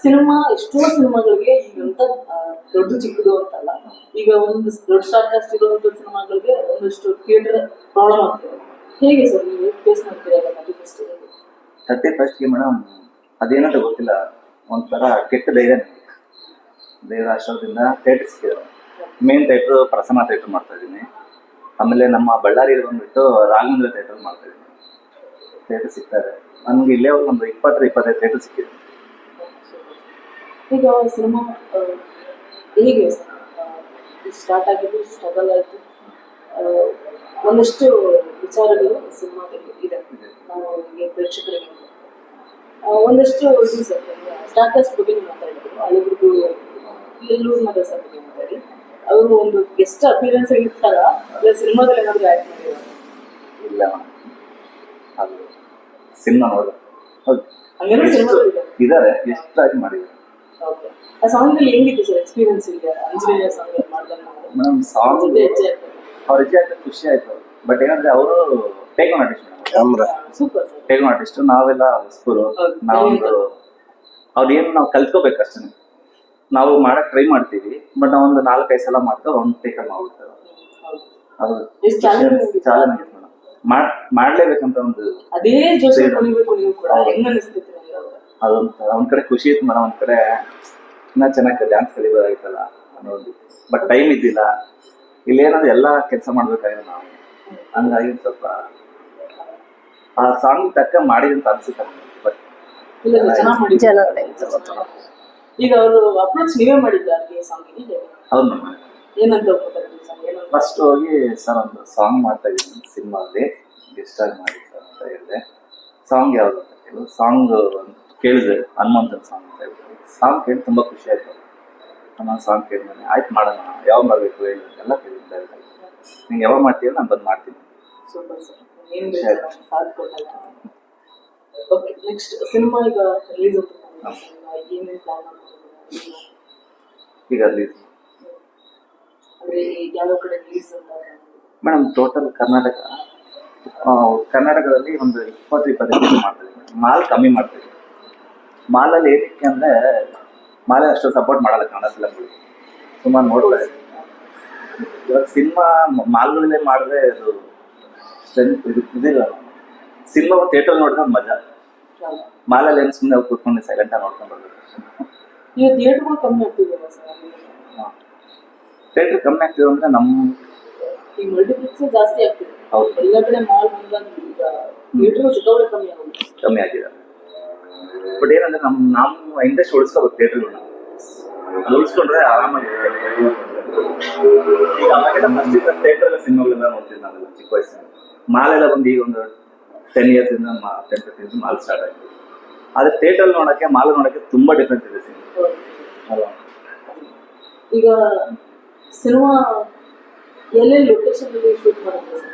ಸಿನಿಮಾ ಎಷ್ಟೋ ಸಿನಿಮಾಗಳಿಗೆ ಈಗಂತ ದೊಡ್ಡ ಚಿಕ್ಕದು ಅಂತಲ್ಲ, ಈಗ ಒಂದು ದೊಡ್ಡ ಸ್ಟಾರ್ ಕಾಸ್ಟ್ ಇರುವಂತ ಸಿನಿಮಾಗಳಿಗೆ ಒಂದಷ್ಟು ಥಿಯೇಟರ್ ಪ್ರಾಬ್ಲಮ್ ಆಗ್ತದೆ. ಹೇಗೆ ಸರ್ ನೀವು ಫೇಸ್ ಮಾಡ್ತೀರಾ 31st ಮೇಡಮ್? ಅದೇನಂತ ಗೊತ್ತಿಲ್ಲ, ಒಂಥರ ಕೆಟ್ಟ ಧೈರ್ಯ ನನಗೆ. ದೇವರ ಆಶ್ರಮದಿಂದ ಥಿಯೇಟರ್ ಸಿಕ್ಕಿದ್ರು. ಮೇನ್ ಥಿಯೇಟ್ರು ಪ್ರಸನ್ನ ಥಿಯೇಟರ್ ಮಾಡ್ತಾ ಇದ್ದೀನಿ. ಆಮೇಲೆ ನಮ್ಮ ಬಳ್ಳಾರಿಯಲ್ಲಿ ಬಂದ್ಬಿಟ್ಟು ರಾಘವೇಂದ್ರ ಥಿಯೇಟರ್ ಮಾಡ್ತಾ ಇದ್ದೀನಿ. ಥಿಯೇಟರ್ ಸಿಗ್ತಾರೆ ನನಗೆ. ಇಲ್ಲೇ ಒಂದು 20-25 ಥಿಯೇಟರ್ ಸಿಕ್ಕಿದೆ. ಈಗ ಸಿನಿಮಾ ಹೇಗೆ ಸ್ಟಾರ್ಟ್ ಆಗಿದ್ದು, ಸ್ಟ್ರಗಲ್ ಆಯಿತು, ಒಂದಷ್ಟು ವಿಚಾರಗಳು ಸಿನಿಮಾದಲ್ಲಿ ಇದೆ. ನಾವು ಈಗ ಪ್ರೇಕ್ಷಕರಿಗೆ ಒಂದಷ್ಟು ಇದು ಸರ್, ಸ್ಟಾರ್ಟರ್ಸ್ ಬಗ್ಗೆ ನೀವು ಮಾತಾಡಿದ್ರು, ಹಳಬ್ರದ್ದು ಲೂಸ್ ಮದರ್ಸ್ ಬಗ್ಗೆ ಮಾತಾಡಿ. ಅವರು ಒಂದು ಗೆಸ್ಟ್ ಅಪಿಯರೆನ್ಸ್ ಇರ್ತಾರ, ಇಲ್ಲ ಸಿನಿಮಾದಲ್ಲಿ ಏನಾದರೂ ಆ್ಯಕ್ಟ್ ಮಾಡಿದ್ರು? ಇಲ್ಲ, ಅದು ಸಿನಿಮಾ ನೋಡ ಹಂಗೇನೋ ಸಿನಿಮಾದಲ್ಲಿ ಇದ್ದಾರೆ, ಎಷ್ಟಾಗಿ ಮಾಡಿದ್ದಾರೆ. ಓಕೆ, ಆ ಸಾಂಗಲ್ಲಿ ಹೆಂಗಿತ್ತು ಸರ್ ಎಕ್ಸ್ಪೀರಿಯನ್ಸ್? ಇದೆ ಅಂಜನೇಯ ಸಾಂಗ್ ಮಾಡಿದಾಗ ಮೇಡಮ್ ಸಾಂಗ್ ಅವ್ರ ಹೆಜ್ಜೆ ಆಗ್ತದೆ, ಖುಷಿ ಆಯ್ತು. ಬಟ್ ಏನಂದ್ರೆ ಅವರು take on artist, camera super sir. Take on artist. ನಾವೆಲ್ಲ ಹೊಸಬರು. ನಾವೊಂದು ಅವ್ರೇನು ನಾವು ಕಲ್ತ್ಕೋಬೇಕು ಅಷ್ಟೇ. ನಾವು ಮಾಡಕ್ ಟ್ರೈ ಮಾಡ್ತೀವಿ, ಬಟ್ ನಾವೊಂದು 4-5 ಸಲ ಮಾಡ್ತಾರೆ, ಒಂದು ಟೇಕಲ್ಲಿ ಮಾಡ್ಬಿಡ್ತಾರೆ. ಅದು ಎಷ್ಟು ಚಾಲೆಂಜ್ ಚಾಲೆಂಜ್ ಇತ್ತು ಮೇಡಮ್. ಮಾಡ್ಲೇಬೇಕಂತ ಒಂದು ಅದೇ ಜೋಶ್ ಕುಣಿಬೇಕು ನೀವು ಕೂಡ. ಹೆಂಗ್ ಅನಿಸ್ತೈತಿ ಅದೊಂದು ಒಂದ್ ಕಡೆ ಖುಷಿ ಇತ್ತು ಮೇಡಮ್, ಒಂದ್ ಕಡೆ ಇನ್ನ ಚೆನ್ನಾಗಿ ಡ್ಯಾನ್ಸ್ ಕಲಿಬೋದಾಗಿತ್ತಲ್ಲ ಅನ್ನೋದು. ಬಟ್ ಟೈಮ್ ಇದ್ದಿಲ್ಲ. ಇಲ್ಲಿ ಏನಂದ್ರೆ ಎಲ್ಲಾ ಕೆಲಸ ಮಾಡ್ಬೇಕಾಗಿದೆ ನಾವು, ಹಂಗಾಗಿ ಸ್ವಲ್ಪ ಆ ಸಾಂಗ್ ತಕ್ಕ ಮಾಡಿದಂತ ಅನ್ಸುತ್ತೆ. ಬಟ್ ಇಲ್ಲ ಚೆನ್ನಾಗಿ ಮಾಡಿ. ಈಗ ಅವರು ಅಪ್ರೋಚ್ ನೀವೇ ಮಾಡಿದ್ದಾರೆ ಸಾಂಗಿಗೆ? ಹೌದು ಮೇಡಮ್. ಏನಂತ ಫಸ್ಟ್ ಹೋಗಿ ಸರ್ ಒಂದು ಸಾಂಗ್ ಮಾಡ್ತಾ ಇದ್ದೀನಿ ಸಿನಿಮಾದಲ್ಲಿ, ಗೆಸ್ಟ್ ಆಗಿ ಮಾಡಿ ಸರ್ ಅಂತ ಹೇಳಿದೆ. ಸಾಂಗ್ ಯಾವ್ದು ಅಂತ ಕೇಳಿದ್ರು. ಸಾಂಗ್ ಕೇಳಿದೆ, ಹನುಮಂತನ ಸಾಂಗ್ ಅಂತ ಹೇಳಿದ್ರು. ಸಾಂಗ್ ಕೇಳಿ ತುಂಬ ಖುಷಿ ಆಯ್ತು. ನಾನು ಸಾಂಗ್ ಕೇಳಿದ್ದೇನೆ, ಆಯ್ತು ಮಾಡೋಣ, ಯಾವಾಗ ಮಾಡಬೇಕು ಹೇಳಿ ಎಲ್ಲ ಕೇಳಿದ್ದೆ. ನೀವು ಯಾವಾಗ ಮಾಡ್ತೀವಿ ನಾನು ಬಂದು ಮಾಡ್ತೀನಿ. ಸೂಪರ್ ಸರ್, ಏನು ಸಾಥ್ ಕೊಟ್ಟಲ್ಲ. ಓಕೆ, ನೆಕ್ಸ್ಟ್ ಸಿನಿಮಾ ಈಗ ರಿಲೀಸ್ ಅಂತ ಏನೇನು ಪ್ಲಾನ್ ಮಾಡ್ತಿದ್ದೀರಾ ಈಗ ರಿಲೀಸ್ ಅಂದರೆ ಯಾವ ಕಡೆ ರಿಲೀಸ್ ಅಂತ? ಮೇಡಮ್ ಟೋಟಲ್ ಕರ್ನಾಟಕದಲ್ಲಿ ಒಂದು 20-25 ಮಾಡ್ತೀವಿ. ಮಾಲ್ ಕಮ್ಮಿ ಮಾಡ್ತೀವಿ. ಮಾಲಲ್ಲಿ ಏನಕ್ಕೆ ಅಂದರೆ ಮಾಲಲ್ಲಿ ಅಷ್ಟು ಸಪೋರ್ಟ್ ಮಾಡಲ್ಲ ಕನ್ನಡ ಫಿಲಮ್ಗಳು. ಸುಮಾರು ನೋಡ್ತಾ ಇದ್ದೀವಿ. ಇವಾಗ ಸಿನಿಮಾ ಮಾಲ್ಗಳಲ್ಲೇ ಮಾಡಿದ್ರೆ ಅದು ಇದಿಲ್ಲ. ಸಿನಿಮಾ ಥಿಯೇಟರ್ ನೋಡಿದ್ರೆ ಮಜಾ. ಮಾಲಲ್ಲಿ ಏನು ಸುಮ್ಮನೆ ಕೂತ್ಕೊಂಡು ಸೈಲೆಂಟಾಗಿ ನೋಡ್ಕೊಂಡು ಬರ್ಬೇಕು. ಈಗ ಥಿಯೇಟರ್ಗಳು ಕಮ್ಮಿ ಆಗ್ತಿದೆಯಲ್ಲ ಸರ್? ಥಿಯೇಟರ್ ಕಮ್ಮಿ ಆಗ್ತಿದೆ ಅಂದರೆ ನಮ್ಮ ಈಗ ಮಲ್ಟಿಪ್ಲೆಕ್ಸ್ ಜಾಸ್ತಿ ಆಗ್ತಿದೆ. ಹೌದು, ಎಲ್ಲ ಕಡೆ ಮಾಲ್ ಬಂದಾಗ ಈಗ ಥಿಯೇಟರ್ ಸಿಕ್ಕಾಪಟ್ಟೆ ಕಮ್ಮಿ ಆಗಿದೆ. ಬಟ್ ಏನಂದ್ರೆ ನಮ್ಮ ಇಂಡಸ್ಟ್ರಿ ಉಳಿಸ್ಕೋಬೇಕು ಥಿಯೇಟರ್ಗಳನ್ನ. ಅದು ಉಳಿಸ್ಕೊಂಡ್ರೆ ಆರಾಮಾಗಿ ಈಗ ಅವಾಗೆಲ್ಲ ಫಸ್ಟ್ ಥಿಯೇಟರ್ ಸಿನಿಮಾಗಳೆಲ್ಲ ನೋಡ್ತಿದ್ದೆ ನಾವೆಲ್ಲ ಚಿಕ್ಕ ವಯಸ್ಸಿನ. ಮಾಲೆಲ್ಲ ಬಂದು ಈಗ ಒಂದು 10 years 10-15 years ಮಾಲ್ ಸ್ಟಾರ್ಟ್ ಆಯಿತು. ಆದರೆ ಥಿಯೇಟರ್ ನೋಡೋಕ್ಕೆ ಮಾಲ್ ನೋಡೋಕ್ಕೆ ತುಂಬ ಡಿಫ್ರೆನ್ಸ್ ಇದೆ ಸಿನಿಮಾ. ಈಗ ಸಿನಿಮಾ ಎಲ್ಲೆಲ್ಲಿ ಲೊಕೇಶನ್ ಶೂಟ್ ಮಾಡುತ್ತೆ ಸರ್?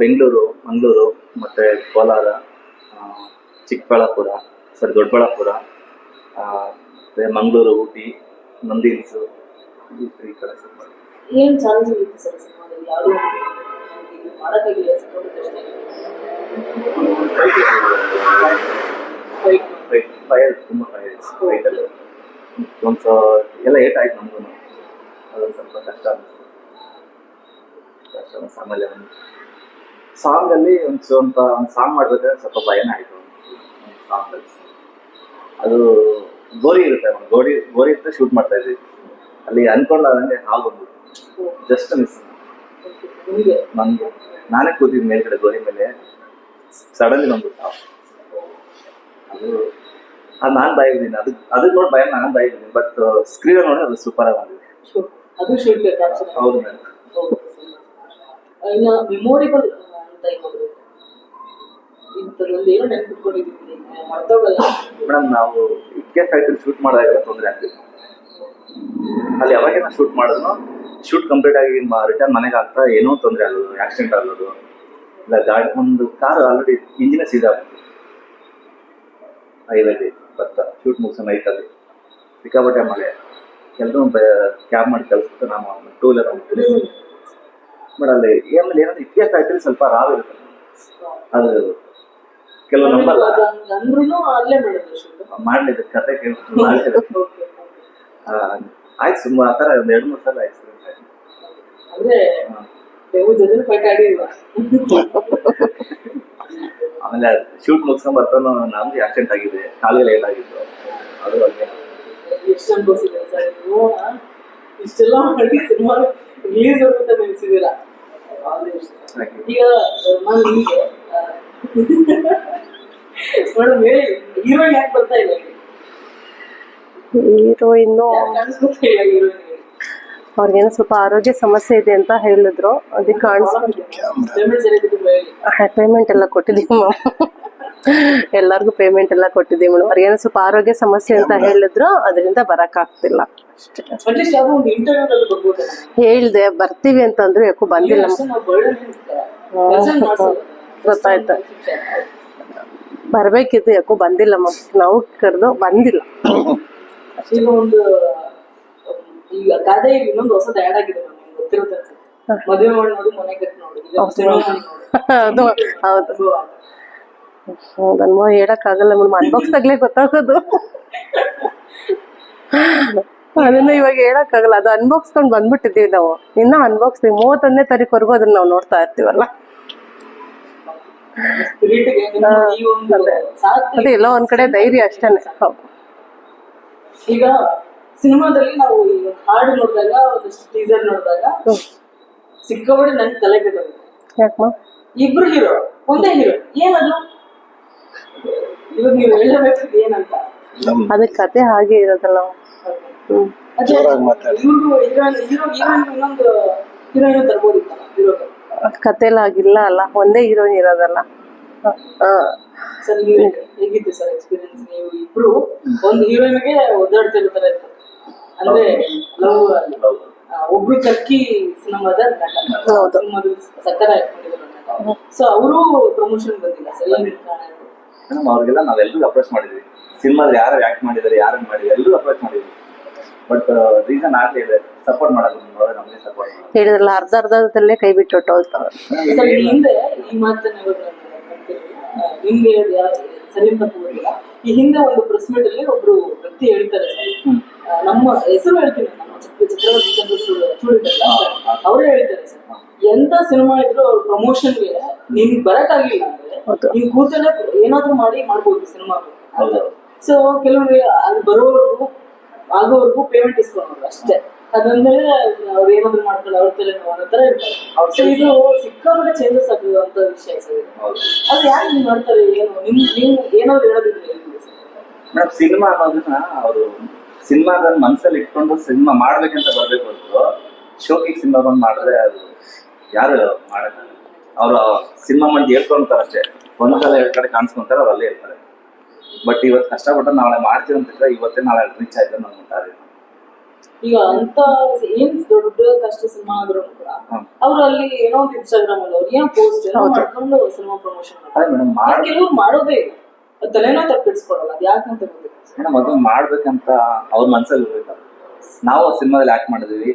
ಬೆಂಗಳೂರು, ಮಂಗಳೂರು, ಮತ್ತು ಕೋಲಾರ, ಚಿಕ್ಕಬಳ್ಳಾಪುರ, ದೊಡ್ಡಬಳ್ಳಾಪುರ, ಮತ್ತು ಮಂಗಳೂರು, ಊಟಿ, ನಂದಿ ಹಿಲ್ಸು, ಈ ಕಡೆ ಶೂಟ್ ಮಾಡ್ತೀವಿ. ಏನು ಚಾಲೆಂಜ್ ಇತ್ತು ಸರ್ ಸಿನಿಮಾದಲ್ಲಿ? ಯಾರು ಮಾಡೋಕ್ಕಾಗಿಲ್ಲ ಫೈರ್ ತುಂಬ ಫೈಟಲ್ಲಿ ಒಂದು ಎಲ್ಲ ಏಟ್ ಆಯ್ತು ನಮಗೂ. ಅದೊಂದು ಸ್ವಲ್ಪ ಕಷ್ಟ ಅನಿಸ್ತು. ಆಮೇಲೆ ಒಂದು ಸಾಂಗಲ್ಲಿ ಒಂದು ಸಾಂಗ್ ಮಾಡ್ಬೇಕಾದ್ರೆ ಸ್ವಲ್ಪ ಭಯನೇ ಆಯಿತು. ಒಂದು ಸಾಂಗಲ್ಲಿ ಅದು ಗೋರಿ ಇರುತ್ತೆ, ಗೋರಿ ಇರುತ್ತೆ ಶೂಟ್ ಮಾಡ್ತಾ ಇದ್ವಿ. ಅಲ್ಲಿ ಅನ್ಕೊಂಡಾದಂಗೆ ಹಾಗೊಂದು ಜಸ್ಟ್ ಮಿಸ್. ನಿಮಗೆ ನನ್ಗೆ ನಾನೇ ಕೂತಿದ್ ಮೇಲ್ಗಡೆ ಗೋರಿ ಮೇಲೆ ಸಡನ್ಲಿ ಬಂದ್ಬಿಟ್ಟು ಅದು ನಾನು ಬಾಯಿದ್ದೀನಿ ಅದಕ್ಕೆ ನೋಡಿ ಭಯ ನಾನು ಬಾಯಿದ್ದೀನಿ. ಬಟ್ ಸ್ಕ್ರೀನ್ ನೋಡಿ ಅದು ಸೂಪರ್ ಆಗಿ ಬಂದಿದೆ. ಅದು ಶೂಟ್ ಕ್ಯಾಪ್ಚರ್. ಹೌದು ಮೇಡಮ್. ಇನ್ನು ಮೆಮೊರೇಬಲ್ ಅಂತ ಇರೋದು ಇಂಥದ್ದೊಂದು ಏನೋ ನೆನ್ಪಿಟ್ಕೊಂಡಿದ್ದೀನಿ ಮರ್ತೋಗಲ್ಲ. ಮೇಡಮ್ ನಾವು ಇಕ್ಕೆ ಫ್ಯಾಕ್ಟ್ರಿ ಶೂಟ್ ಮಾಡಿದಾಗ ತೊಂದರೆ ಆಗ್ತಿತ್ತು. ಅಲ್ಲಿ ಯಾವಾಗೇನ ಶೂಟ್ ಮಾಡಿದ್ರು ಶೂಟ್ ಕಂಪ್ಲೀಟ್ ಆಗಿ ರಿಟರ್ನ್ ಮನೆಗೆ ಆಗ್ತಾ ಏನೋ ತೊಂದರೆ ಆಗೋದು, ಆಕ್ಸಿಡೆಂಟ್ ಆಗೋದು, ಇಲ್ಲ ಗಾಡಿ ಒಂದು ಕಾರ್ ಆಲ್ರೆಡಿ ಇಂಜಿನೇ ಸೀದಾಗ್ತಿತ್ತು. ಹೈವೇಲಿ ಬರ್ತಾ ಶೂಟ್ ಮುಗಿಸೋ ನೈಟಲ್ಲಿ ಸಿಕ್ಕಾಪಟ್ಟೆ ಮಳೆ, ಎಲ್ಲರೂ ಕ್ಯಾಬ್ ಮಾಡಿ ಕಳಿಸ್ಬಿಟ್ಟು ನಾವು ಟೂ ವೀಲರ್ ಹೋಗ್ತೀವಿ. ಬಟ್ ಅಲ್ಲಿ ಆಮೇಲೆ ಏನಂದ್ರೆ ಇಕ್ಕೆ ಫ್ಯಾಕ್ಟ್ರಿ ಸ್ವಲ್ಪ ರಾವ್ ಇರುತ್ತೆ, ಅದು ಕೆಲವು ನಂಬರ್ ಅಂದ್ರೂ ಅಲ್ಲೇ ಮಾಡಿದ್ರು ಶೂಟ್ ಮಾಡಲಿದ್ದು ಕತೆ ಕೇಳ್ಕೊಂಡು ಮಾಡಿದ್ರು. ಆಯ್ತು ಸುಮ್ಮನೆ ಆ ಥರ ಒಂದು 2-3 ಸಲ ಎಕ್ಸ್ಪೀರಿಯನ್ಸ್ ಆಯ್ತು. ಅಂದ್ರೆ ದೇವ್ ಜೊತೆ ಫೈಟ್ ಆಡಿಲ್ಲ. ಆಮೇಲೆ ಶೂಟ್ ಮುಗಿಸ್ಕೊಂಡ್ ಬರ್ತಾನು ನಮ್ಗೆ ಆಕ್ಸಿಡೆಂಟ್ ಆಗಿದೆ, ಕಾಲಿಗೆ ಲೇಟ್ ಆಗಿತ್ತು. ಅದು ಬಗ್ಗೆ ಎಷ್ಟು ಅನ್ಭವಿಸಿದೆ ಸರ್ ನೀವು ಇಷ್ಟೆಲ್ಲ ಮಾಡಿ ಸಿನಿಮಾ ರಿಲೀಸ್ ಅಂತ ನೆನೆಸಿದ್ದೀರಾ. ಈಗ ನಾನು ನಿಮಗೆ ಮೇಡಮ್ ಹೇಳಿ ಹೀರೋಯಿನ್ ಯಾಕೆ ಬರ್ತಾ ಇಲ್ಲ? ಹೀರೋಯಿನ್ನು ಕಾಣಿಸ್ಕೊತಾ ಇಲ್ಲ ಹೀರೋಯಿನ್. ಅವ್ರಿಗೇನೋ ಸ್ವಲ್ಪ ಆರೋಗ್ಯ ಸಮಸ್ಯೆ ಇದೆ ಅಂತ ಹೇಳಿದ್ರು, ಅದಕ್ಕೆ ಪೇಮೆಂಟ್ ಸರಿ ಹೇಳಿ. ಪೇಮೆಂಟ್ ಎಲ್ಲ ಕೊಟ್ಟಿದ್ದೀವಿ ಮ್ಯಾಮ್, ಎಲ್ಲರಿಗೂ ಪೇಮೆಂಟ್ ಎಲ್ಲ ಕೊಟ್ಟಿದ್ದೀವಿ ಮೇಡಮ್. ಅವ್ರಿಗೇನೋ ಸ್ವಲ್ಪ ಆರೋಗ್ಯ ಸಮಸ್ಯೆ ಅಂತ ಹೇಳಿದ್ರು, ಅದರಿಂದ ಬರೋಕ್ಕಾಗ್ತಿಲ್ಲ ಅಷ್ಟೇ. ಅಟ್ಲೀಸ್ಟ್ ಯಾವುದೋ ಒಂದು ಇಂಟರ್ವ್ಯೂನಲ್ಲಿ ಬರ್ಬೋದಲ್ಲ. ಹೇಳ್ದೆ ಬರ್ತೀವಿ ಅಂತಂದ್ರು ಯಾಕೋ ಬಂದಿಲ್ಲ. ನಾವು ಬರ್ಡನ್ ಗೊತ್ತಾಯ್ತು, ಬರ್ಬೇಕಿತ್ತು ಯಾಕೋ ಬಂದಿಲ್ಲ ಮ್ಯಾಮ್. ನಾವು ಕರೆದು ಬಂದಿಲ್ಲ. ಈಗ ಒಂದು ಈಗ ಗಾದೆ ಇನ್ನೊಂದು ಹೊಸದು ಆ್ಯಡ್ ಆಗಿದೆ ನಿಮ್ಗೆ ಗೊತ್ತಿರುತ್ತೆ ಅನ್ಸುತ್ತೆ. ಮದುವೆ ಮಾಡಿ ನೋಡಿ ಮನೆ ಕಟ್ಟಿ ನೋಡಿ, ಸಿನಿಮಾ ಮಾಡಿ ಅದು ಹೌದು ಹೌದನ್ಮೋ, ಹೇಳಕ್ಕಾಗಲ್ಲ ಮೇಡಮ್, ಅನ್ಬಾಕ್ಸ್ದಾಗ್ಲೇ ಗೊತ್ತಾಗೋದು. ಅದನ್ನ ಇವಾಗ ಹೇಳಕ್ಕಾಗಲ್ಲ, ಅದು ಅನ್ಬಾಕ್ಸ್ಕೊಂಡು ಬಂದ್ಬಿಟ್ಟಿದ್ದೀವಿ ನಾವು. ಇನ್ನ ಅನ್ಬಾಕ್ಸ್ 31ನೇ ತಾರೀಕುವರೆಗೂ ಅದನ್ನ ನಾವು ನೋಡ್ತಾ ಇರ್ತೀವಲ್ಲ. ಅದೇ ಎಲ್ಲೋ ಒಂದ್ ಕಡೆ ಧೈರ್ಯ ಅಷ್ಟೇನೆ. ಈಗ ಸಿನಿಮಾದಲ್ಲಿ ನಾವು ಈಗ ಹಾಡು ನೋಡಿದಾಗ ಒಂದಷ್ಟು ಟೀಸರ್ ನೋಡಿದಾಗ ಸಿಕ್ಕಾಪಟ್ಟೆ ನನ್ ತಲೆ ಕೆಟ್ಟೋಗುತ್ತೆ. ಯಾಕಮ್ಮ? ಇಬ್ರು ಹೀರೋ ಒಂದೇ ಹೀರೋ, ಏನದು ಇವಾಗ ನೀವು ಹೇಳಬೇಕಾದ ಏನಂತ? ಅದಕ್ಕೆ ಕತೆ ಹಾಗೆ ಇರೋದಲ್ಲ. ಇವ್ರಿಗೂ ಹೀರೋಯಿನ್ ಇನ್ನೊಂದು ಹೀರೋಯಿನ್ ತರ್ಬೋದಿತ್ತಲ್ಲ ಹೀರೋಗೆ. ಕತೆಲ್ಲ ಆಗಿಲ್ಲ ಅಲ್ಲ, ಒಂದೇ ಹೀರೋಯಿನ್ ಇರೋದಲ್ಲ. ಸರ್ ನೀವು ಹೇಗಿತ್ತು ಸರ್ ಎಕ್ಸ್ಪೀರಿಯನ್ಸ್? ನೀವು ಇಬ್ರು ಒಂದು ಹೀರೋಯಿನ್ಗೆ ಒದ್ದಾಡ್ತಾ ಇರೋ ತರ ಇತ್ತು, ಅಂದ್ರೆ ಲವ್ ಒಬ್ರು ಕರ್ಕಿ ಸಿನಿಮಾದ ಸಿನಿಮಾದ ಸಕ್ಕರ ಹಾಕೊಂಡಿದ್ರು. ಸೊ ಅವರು ಪ್ರಮೋಷನ್ ಬಂದಿಲ್ಲ ಸರ್, ಏನ್ ಮೇಡಮ್ ಅವ್ರಿಗೆಲ್ಲ ನಾವೆಲ್ಲರೂ ಅಪ್ರೋಚ್ ಮಾಡಿದ್ವಿ. ಸಿನಿಮಾದಲ್ಲಿ ಯಾರು ಆಕ್ಟ್ ಮಾಡಿದ್ದಾರೆ, ಯಾರು ಮಾಡಿದ್ದಾರೆ ಎಲ್ಲರೂ ಅಪ್ರೋಚ್ ಮಾಡಿದ್ವಿ. ಬಟ್ ರೀಸನ್ ಆಗಲಿದೆ, ಸಪೋರ್ಟ್ ಮಾಡಲ್ಲ ನಮಗೆ ಸಪೋರ್ಟ್ ಹೇಳಿದ್ರಲ್ಲ, ಅರ್ಧದಲ್ಲೇ ಕೈ ಬಿಟ್ಟು ಹೊಟ್ಟೋಗ್ತಾವೆ. ಸರ್ ಹಿಂದೆ ಈ ಮಾತನ್ನ ನಿಮ್ಗೆ ಸರಿ ತಪ್ಪು ಗೊತ್ತಿಲ್ಲ. ಈ ಹಿಂದೆ ಒಂದು ಪ್ರೆಸ್ ಮೀಟ್ ಅಲ್ಲಿ ಒಬ್ರು ವ್ಯಕ್ತಿ ಹೇಳ್ತಾರೆ, ನಮ್ಮ ಹೆಸರು ಹೇಳ್ತೀನಿ, ನಮ್ಮ ಚಕ್ರವರ್ತಿ ಚೂಡಿದ್ರಲ್ಲ ಅವರೇ ಹೇಳ್ತಾರೆ ಸರ್, ಎಂತ ಸಿನಿಮಾ ಇದ್ರು ಅವ್ರ ಪ್ರಮೋಷನ್ಗೆ ನಿಮ್ಗೆ ಬರಕ್ಕಾಗಿಲ್ಲ ಅಂದ್ರೆ ನಿಮ್ ಕೂತಲ್ಲೇ ಏನಾದ್ರು ಮಾಡ್ಬೋದು ಸಿನಿಮಾ. ಸೊ ಕೆಲವರು ಅದು ಬರೋವರೆಗೂ ಆಗೋವರೆಗೂ ಪೇಮೆಂಟ್ ಇಸ್ಕೊಳ್ಳೋರು ಅಷ್ಟೇ. ಅದಾದ್ಮೇಲೆ ಅವ್ರು ಏನಾದ್ರು ಮಾಡ್ತಾರೆ, ಅವ್ರ ತಲೆ ಅನ್ನೋ ತರ ಇರ್ತಾರೆ. ಸೊ ಇದು ಸಿಕ್ಕಾಪಟ್ಟೆ ಚೇಂಜಸ್ ಆಗಿರುವಂತ ವಿಷಯ ಸರ್. ಅದು ಯಾಕೆ ನೀವು ಮಾಡ್ತಾರೆ? ಏನು ನೀವು ಏನಾದ್ರು ಹೇಳೋದಿದ್ರೆ ಮೇಡಮ್, ಸಿನಿಮಾ ಅನ್ನೋದನ್ನ ಅವರು ಸಿನಿಮಾದ ಮನಸ್ಸಲ್ಲಿ ಇಟ್ಕೊಂಡು ಸಿನಿಮಾ ಮಾಡ್ಬೇಕಂತ ಬರ್ಬೇಕು ಹೊರತು ಶೋಕಿಗೆ ಸಿನಿಮಾ ಬಂದು ಮಾಡಿದ್ರೆ ಅದು ಯಾರು ಮಾಡಲ್ಲ. ಅವರು ಸಿನಿಮಾ ಮಾಡಿ ಹೇಳ್ಕೊಂತಾರೆ ಅಷ್ಟೇ, ಒಂದ್ಸಲ 2 ಕಡೆ ಕಾಣಿಸ್ಕೊಂತಾರೆ, ಅವ್ರು ಅಲ್ಲೇ ಇರ್ತಾರೆ. ಬಟ್ ಇವತ್ತು ಕಷ್ಟಪಟ್ಟು ನಾಳೆ ಮಾಡ್ತೀವಿ ಅಂತಿದ್ರೆ ಇವತ್ತೇ ನಾಳೆ ರೀಚ್ ಆಯ್ತು ಅಂತಾರೆ. ಈಗ ಅಂತ ಏನ್ ದೊಡ್ಡ ಕಷ್ಟ ಸಿನಿಮಾ ಆದ್ರೂ ಕೂಡ ಅವ್ರು ಅಲ್ಲಿ ಏನೋ ಒಂದು ಇನ್ಸ್ಟಾಗ್ರಾಮ್ ಅಲ್ಲಿ ಅವ್ರು ಏನೋ ಪೋಸ್ಟ್ ಮಾಡ್ಕೊಂಡು ಸಿನಿಮಾ ಪ್ರಮೋಷನ್ ಮಾಡ್ತಾರೆ. ಕೆಲವ್ರು ಮಾಡೋದೇ ಇಲ್ಲ, ತಲೆನೋ ತಪ್ಪಿಡ್ಸ್ಕೊಡಲ್ಲ. ಅದು ಯಾಕಂತ ಗೊತ್ತಿಲ್ಲ ಮೇಡಮ್. ಅದು ಮಾಡ್ಬೇಕಂತ ಅವ್ರ ಮನ್ಸಲ್ಲಿ ಇರ್ಬೇಕು. ನಾವು ಸಿನಿಮಾದಲ್ಲಿ ಆಕ್ಟ್ ಮಾಡಿದ್ವಿ,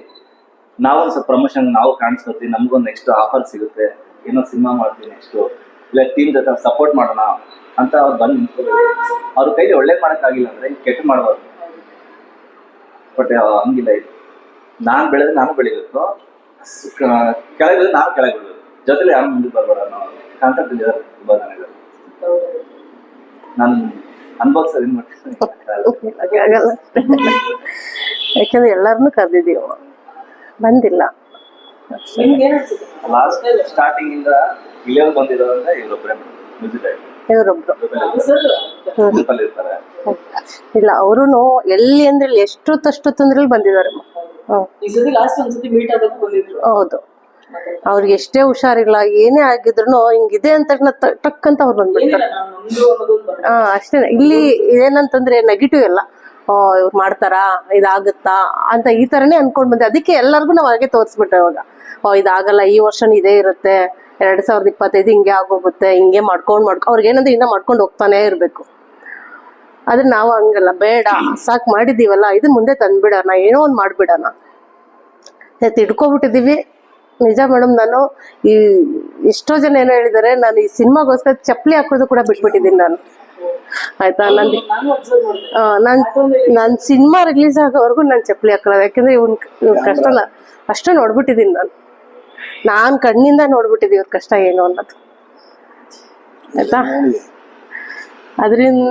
ನಾವು ಒಂದು ಸ್ವಲ್ಪ ಪ್ರಮೋಷನ್ ನಾವು ಕಾಣಿಸ್ಕೊತೀವಿ, ನಮ್ಗೊಂದು ನೆಕ್ಸ್ಟ್ ಆಫರ್ ಸಿಗುತ್ತೆ, ಏನೋ ಸಿನಿಮಾ ಮಾಡ್ತೀವಿ ನೆಕ್ಸ್ಟು, ಇಲ್ಲ ಟೀಮ್ ಜೊತೆ ಸಪೋರ್ಟ್ ಮಾಡೋಣ ಅಂತ ಅವ್ರು ಬಂದು ನಿಂತ್ಕೋಬೇಕು. ಅವ್ರ ಕೈಲಿ ಒಳ್ಳೇದು ಮಾಡೋಕ್ಕಾಗಿಲ್ಲ ಅಂದರೆ ಕೆಟ್ಟ ಮಾಡಬಾರ್ದು. ಬಟ್ ಹಂಗಿಲ್ಲ, ಇದು ನಾನು ಬೆಳೆದ್ರೆ ನಾನು ಬೆಳಿಬೇಕು, ಕೆಳಗೆ ನಾನು ಕೆಳಗೆ ಬಿಡಬೇಕು, ಜೊತೆಲಿ ಯಾರು ಮುಂದೆ ಬರ್ಬೇಡ ಅನ್ನೋ ಕಾನ್ಸೆಪ್ಟ್ ಇದ್ದಾರೆ ತುಂಬ ಜನ. ನಾನು ಅನ್ಬಾಕ್ಸ್ ಯಾಕಂದ್ರೆ ಎಲ್ಲಾರನ್ನೂ ಕರೆದಿದ್ದೀವಿ, ಬಂದಿಲ್ಲ. ನಿಮ್ಗೆ ಏನ್ ಅನ್ಸುತ್ತೆ ಲಾಸ್ಟ್ ಸ್ಟಾರ್ಟಿಂಗ್ ಇಂದ ಇಲ್ಲಿಯವ್ರು ಬಂದಿರೋದಂದ್ರೆ ಇವರೊಬ್ಬರೇ ಮ್ಯೂಸಿಕ್ ಇವರೊಬ್ರು ಸರ್ ಡೈರೆಕ್ಟರ್ ಇರ್ತಾರೆ. ಇಲ್ಲ ಅವರು ಎಲ್ಲಿ ಅಂದ್ರೆ ಇಲ್ಲಿ ಎಷ್ಟೊತ್ತಷ್ಟು ತೊಂದ್ರೆಲಿ ಬಂದಿದ್ದಾರೆ. ಈ ಸತಿ ಲಾಸ್ಟ್ ಒಂದ್ಸತಿ ಮೀಟ್ ಆದಾಗ ಬಂದಿದ್ರು. ಹೌದು, ಅವ್ರಿಗೆ ಎಷ್ಟೇ ಹುಷಾರಿಲ್ಲ ಏನೇ ಆಗಿದ್ರು ಹಿಂಗಿದೆ ಅಂತ ಟಕ್ ಅಂತ ಅವ್ರು ಬಂದ್ಬಿಡ್ತಾರೆ. ಏನಿಲ್ಲ ನಾನು ನಮ್ದು ಅನ್ನೋದೊಂದು ಬರುತ್ತೆ. ಅಷ್ಟೇ. ಇಲ್ಲಿ ಏನಂತಂದ್ರೆ ನೆಗೆಟಿವ್ ಎಲ್ಲ ಇವ್ರು ಮಾಡ್ತಾರಾ, ಇದಾಗುತ್ತಾ ಅಂತ ಈ ತರನೇ ಅನ್ಕೊಂಡ್ ಬಂದೆ. ಅದಕ್ಕೆ ಎಲ್ಲರಿಗೂ ನಾವು ಹಾಗೆ ತೋರಿಸ್ಬಿಟ್ಟೆ ಇವಾಗ. ಇದಾಗಲ್ಲ, ಈ ವರ್ಷನೂ ಇದೇ ಇರುತ್ತೆ, 2025 ಹಿಂಗೆ ಆಗೋಗುತ್ತೆ, ಹಿಂಗೆ ಅವ್ರಿಗೆ ಏನಂದ್ರೆ ಇನ್ನ ಮಾಡ್ಕೊಂಡು ಹೋಗ್ತಾನೆ ಇರ್ಬೇಕು. ಆದ್ರೆ ನಾವು ಹಂಗಲ್ಲ, ಬೇಡ ಸಾಕ್ ಮಾಡಿದೀವಲ್ಲ, ಇದನ್ ಮುಂದೆ ತಂದ್ಬಿಡೋಣ, ಏನೋ ಒಂದ್ ಮಾಡ್ಬಿಡೋಣ. ತಿಡ್ಕೊಬಿಟ್ಟಿದೀವಿ. ನಿಜ ಮೇಡಮ್, ನಾನು ಈ ಎಷ್ಟೋ ಜನ ಏನೋ ಹೇಳಿದ್ದಾರೆ, ನಾನು ಈ ಸಿನಿಮಾಗೋಸ್ಕರ ಚಪ್ಪಲಿ ಹಾಕೋದು ಕೂಡ ಬಿಟ್ಬಿಟ್ಟಿದ್ದೀನಿ ನಾನು. ಆಯ್ತಾ, ನಾನು ಅಬ್ಸರ್ವ್ ಮಾಡಿದೆ. ನಾನ್ ಸಿನಿಮಾ ರಿಲೀಸ್ ಆಗೋವರೆಗೂ ನಾನು ಚಪ್ಪಲಿ ಹಾಕೊಳ್ಳೋದು. ಯಾಕಂದ್ರೆ ಇವ್ನ ಕಷ್ಟನ ಅಷ್ಟು ನೋಡ್ಬಿಟ್ಟಿದ್ದೀನಿ ನಾನು ಕಣ್ಣಿಂದ ನೋಡ್ಬಿಟ್ಟಿದ್ದೀವಿ ಇವ್ರ ಕಷ್ಟ ಏನು ಅನ್ನೋದು. ಆಯ್ತಾ, ಅದರಿಂದ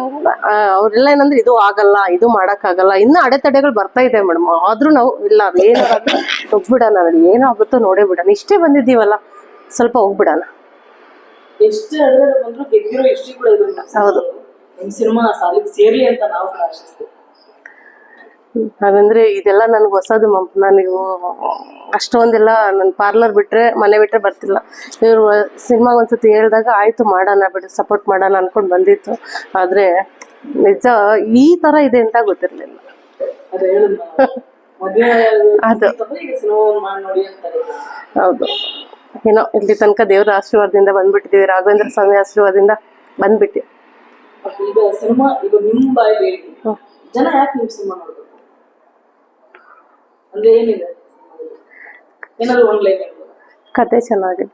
ಅವ್ರೆಲ್ಲ ಏನಂದ್ರೆ ಇದು ಆಗಲ್ಲ, ಇದು ಮಾಡಕ್ಕಾಗಲ್ಲ, ಇನ್ನು ಅಡೆತಡೆಗಳು ಬರ್ತಾ ಇದೆ ಮೇಡಮ್. ಆದ್ರೂ ನಾವು ಇಲ್ಲ, ಏನಾದ್ರೂ ಹೋಗ್ಬಿಡೋಣ, ಏನಾಗುತ್ತೋ ನೋಡೇ ಬಿಡೋಣ, ಇಷ್ಟೇ ಬಂದಿದ್ದೀವಲ್ಲ, ಸ್ವಲ್ಪ ಹೋಗ್ಬಿಡೋಣ. ಎಷ್ಟು ಅಡೆತಡೆ ಬಂದ್ರು ಗೆದ್ದಿರೋ ಹಿಸ್ಟ್ರಿ ಕೂಡ ಇದೆ. ಹೌದು, ನಿಮ್ ಸಿನಿಮಾ ಸಾಲಿಗೆ ಸೇರ್ಲಿ ಅಂತ ನಾವು ಕೂಡ ಆಶಿಸ್ತೀವಿ. ಹಾಗಂದ್ರೆ ಇದೆಲ್ಲ ನನ್ಗೆ ಹೊಸದು ಮ್ಯಾಮ್. ನನಗೆ ಅಷ್ಟೊಂದೆಲ್ಲ ನನ್ನ ಪಾರ್ಲರ್ ಬಿಟ್ರೆ, ಮನೆ ಬಿಟ್ರೆ ಬರ್ತಿಲ್ಲ. ಇವ್ರು ಸಿನಿಮಾ ಒಂದ್ಸತಿ ಹೇಳಿದಾಗ ಆಯ್ತು ಮಾಡೋಣ ಬಿಡಿ, ಸಪೋರ್ಟ್ ಮಾಡೋಣ ಅನ್ಕೊಂಡು ಬಂದಿತ್ತು. ಆದ್ರೆ ನಿಜ ಈ ತರ ಇದೆ ಅಂತ ಗೊತ್ತಿರ್ಲಿಲ್ಲ. ಅದೇ ಹೇಳಿದ್ನ ಮದುವೆ ಅದು ಈಗ ಸಿನಿಮಾ ಮಾಡಿ ನೋಡಿ ಅಂತಾರೆ. ಹೌದು, ಏನೋ ಇಲ್ಲಿ ತನಕ ದೇವರ ಆಶೀರ್ವಾದದಿಂದ ಬಂದ್ಬಿಟ್ಟಿದೀವಿ, ರಾಘವೇಂದ್ರ ಸ್ವಾಮಿ ಆಶೀರ್ವಾದದಿಂದ ಬಂದ್ಬಿಟ್ಟು. ಈಗ ಸಿನಿಮಾ ಈಗ ನಿಮ್ ಬಾಯಲ್ಲಿ ಹೇಳಿ, ಜನ ಯಾಕೆ ನೀವು ಸಿನಿಮಾ ನೋಡ್ಬೇಕು ಅಂದ್ರೆ ಏನಿದೆ? ಏನಾದ್ರು ಒಂದ್ ಲೈನ್ ಹೇಳ್ಬೋದು? ಕತೆ ಚೆನ್ನಾಗಿದೆ,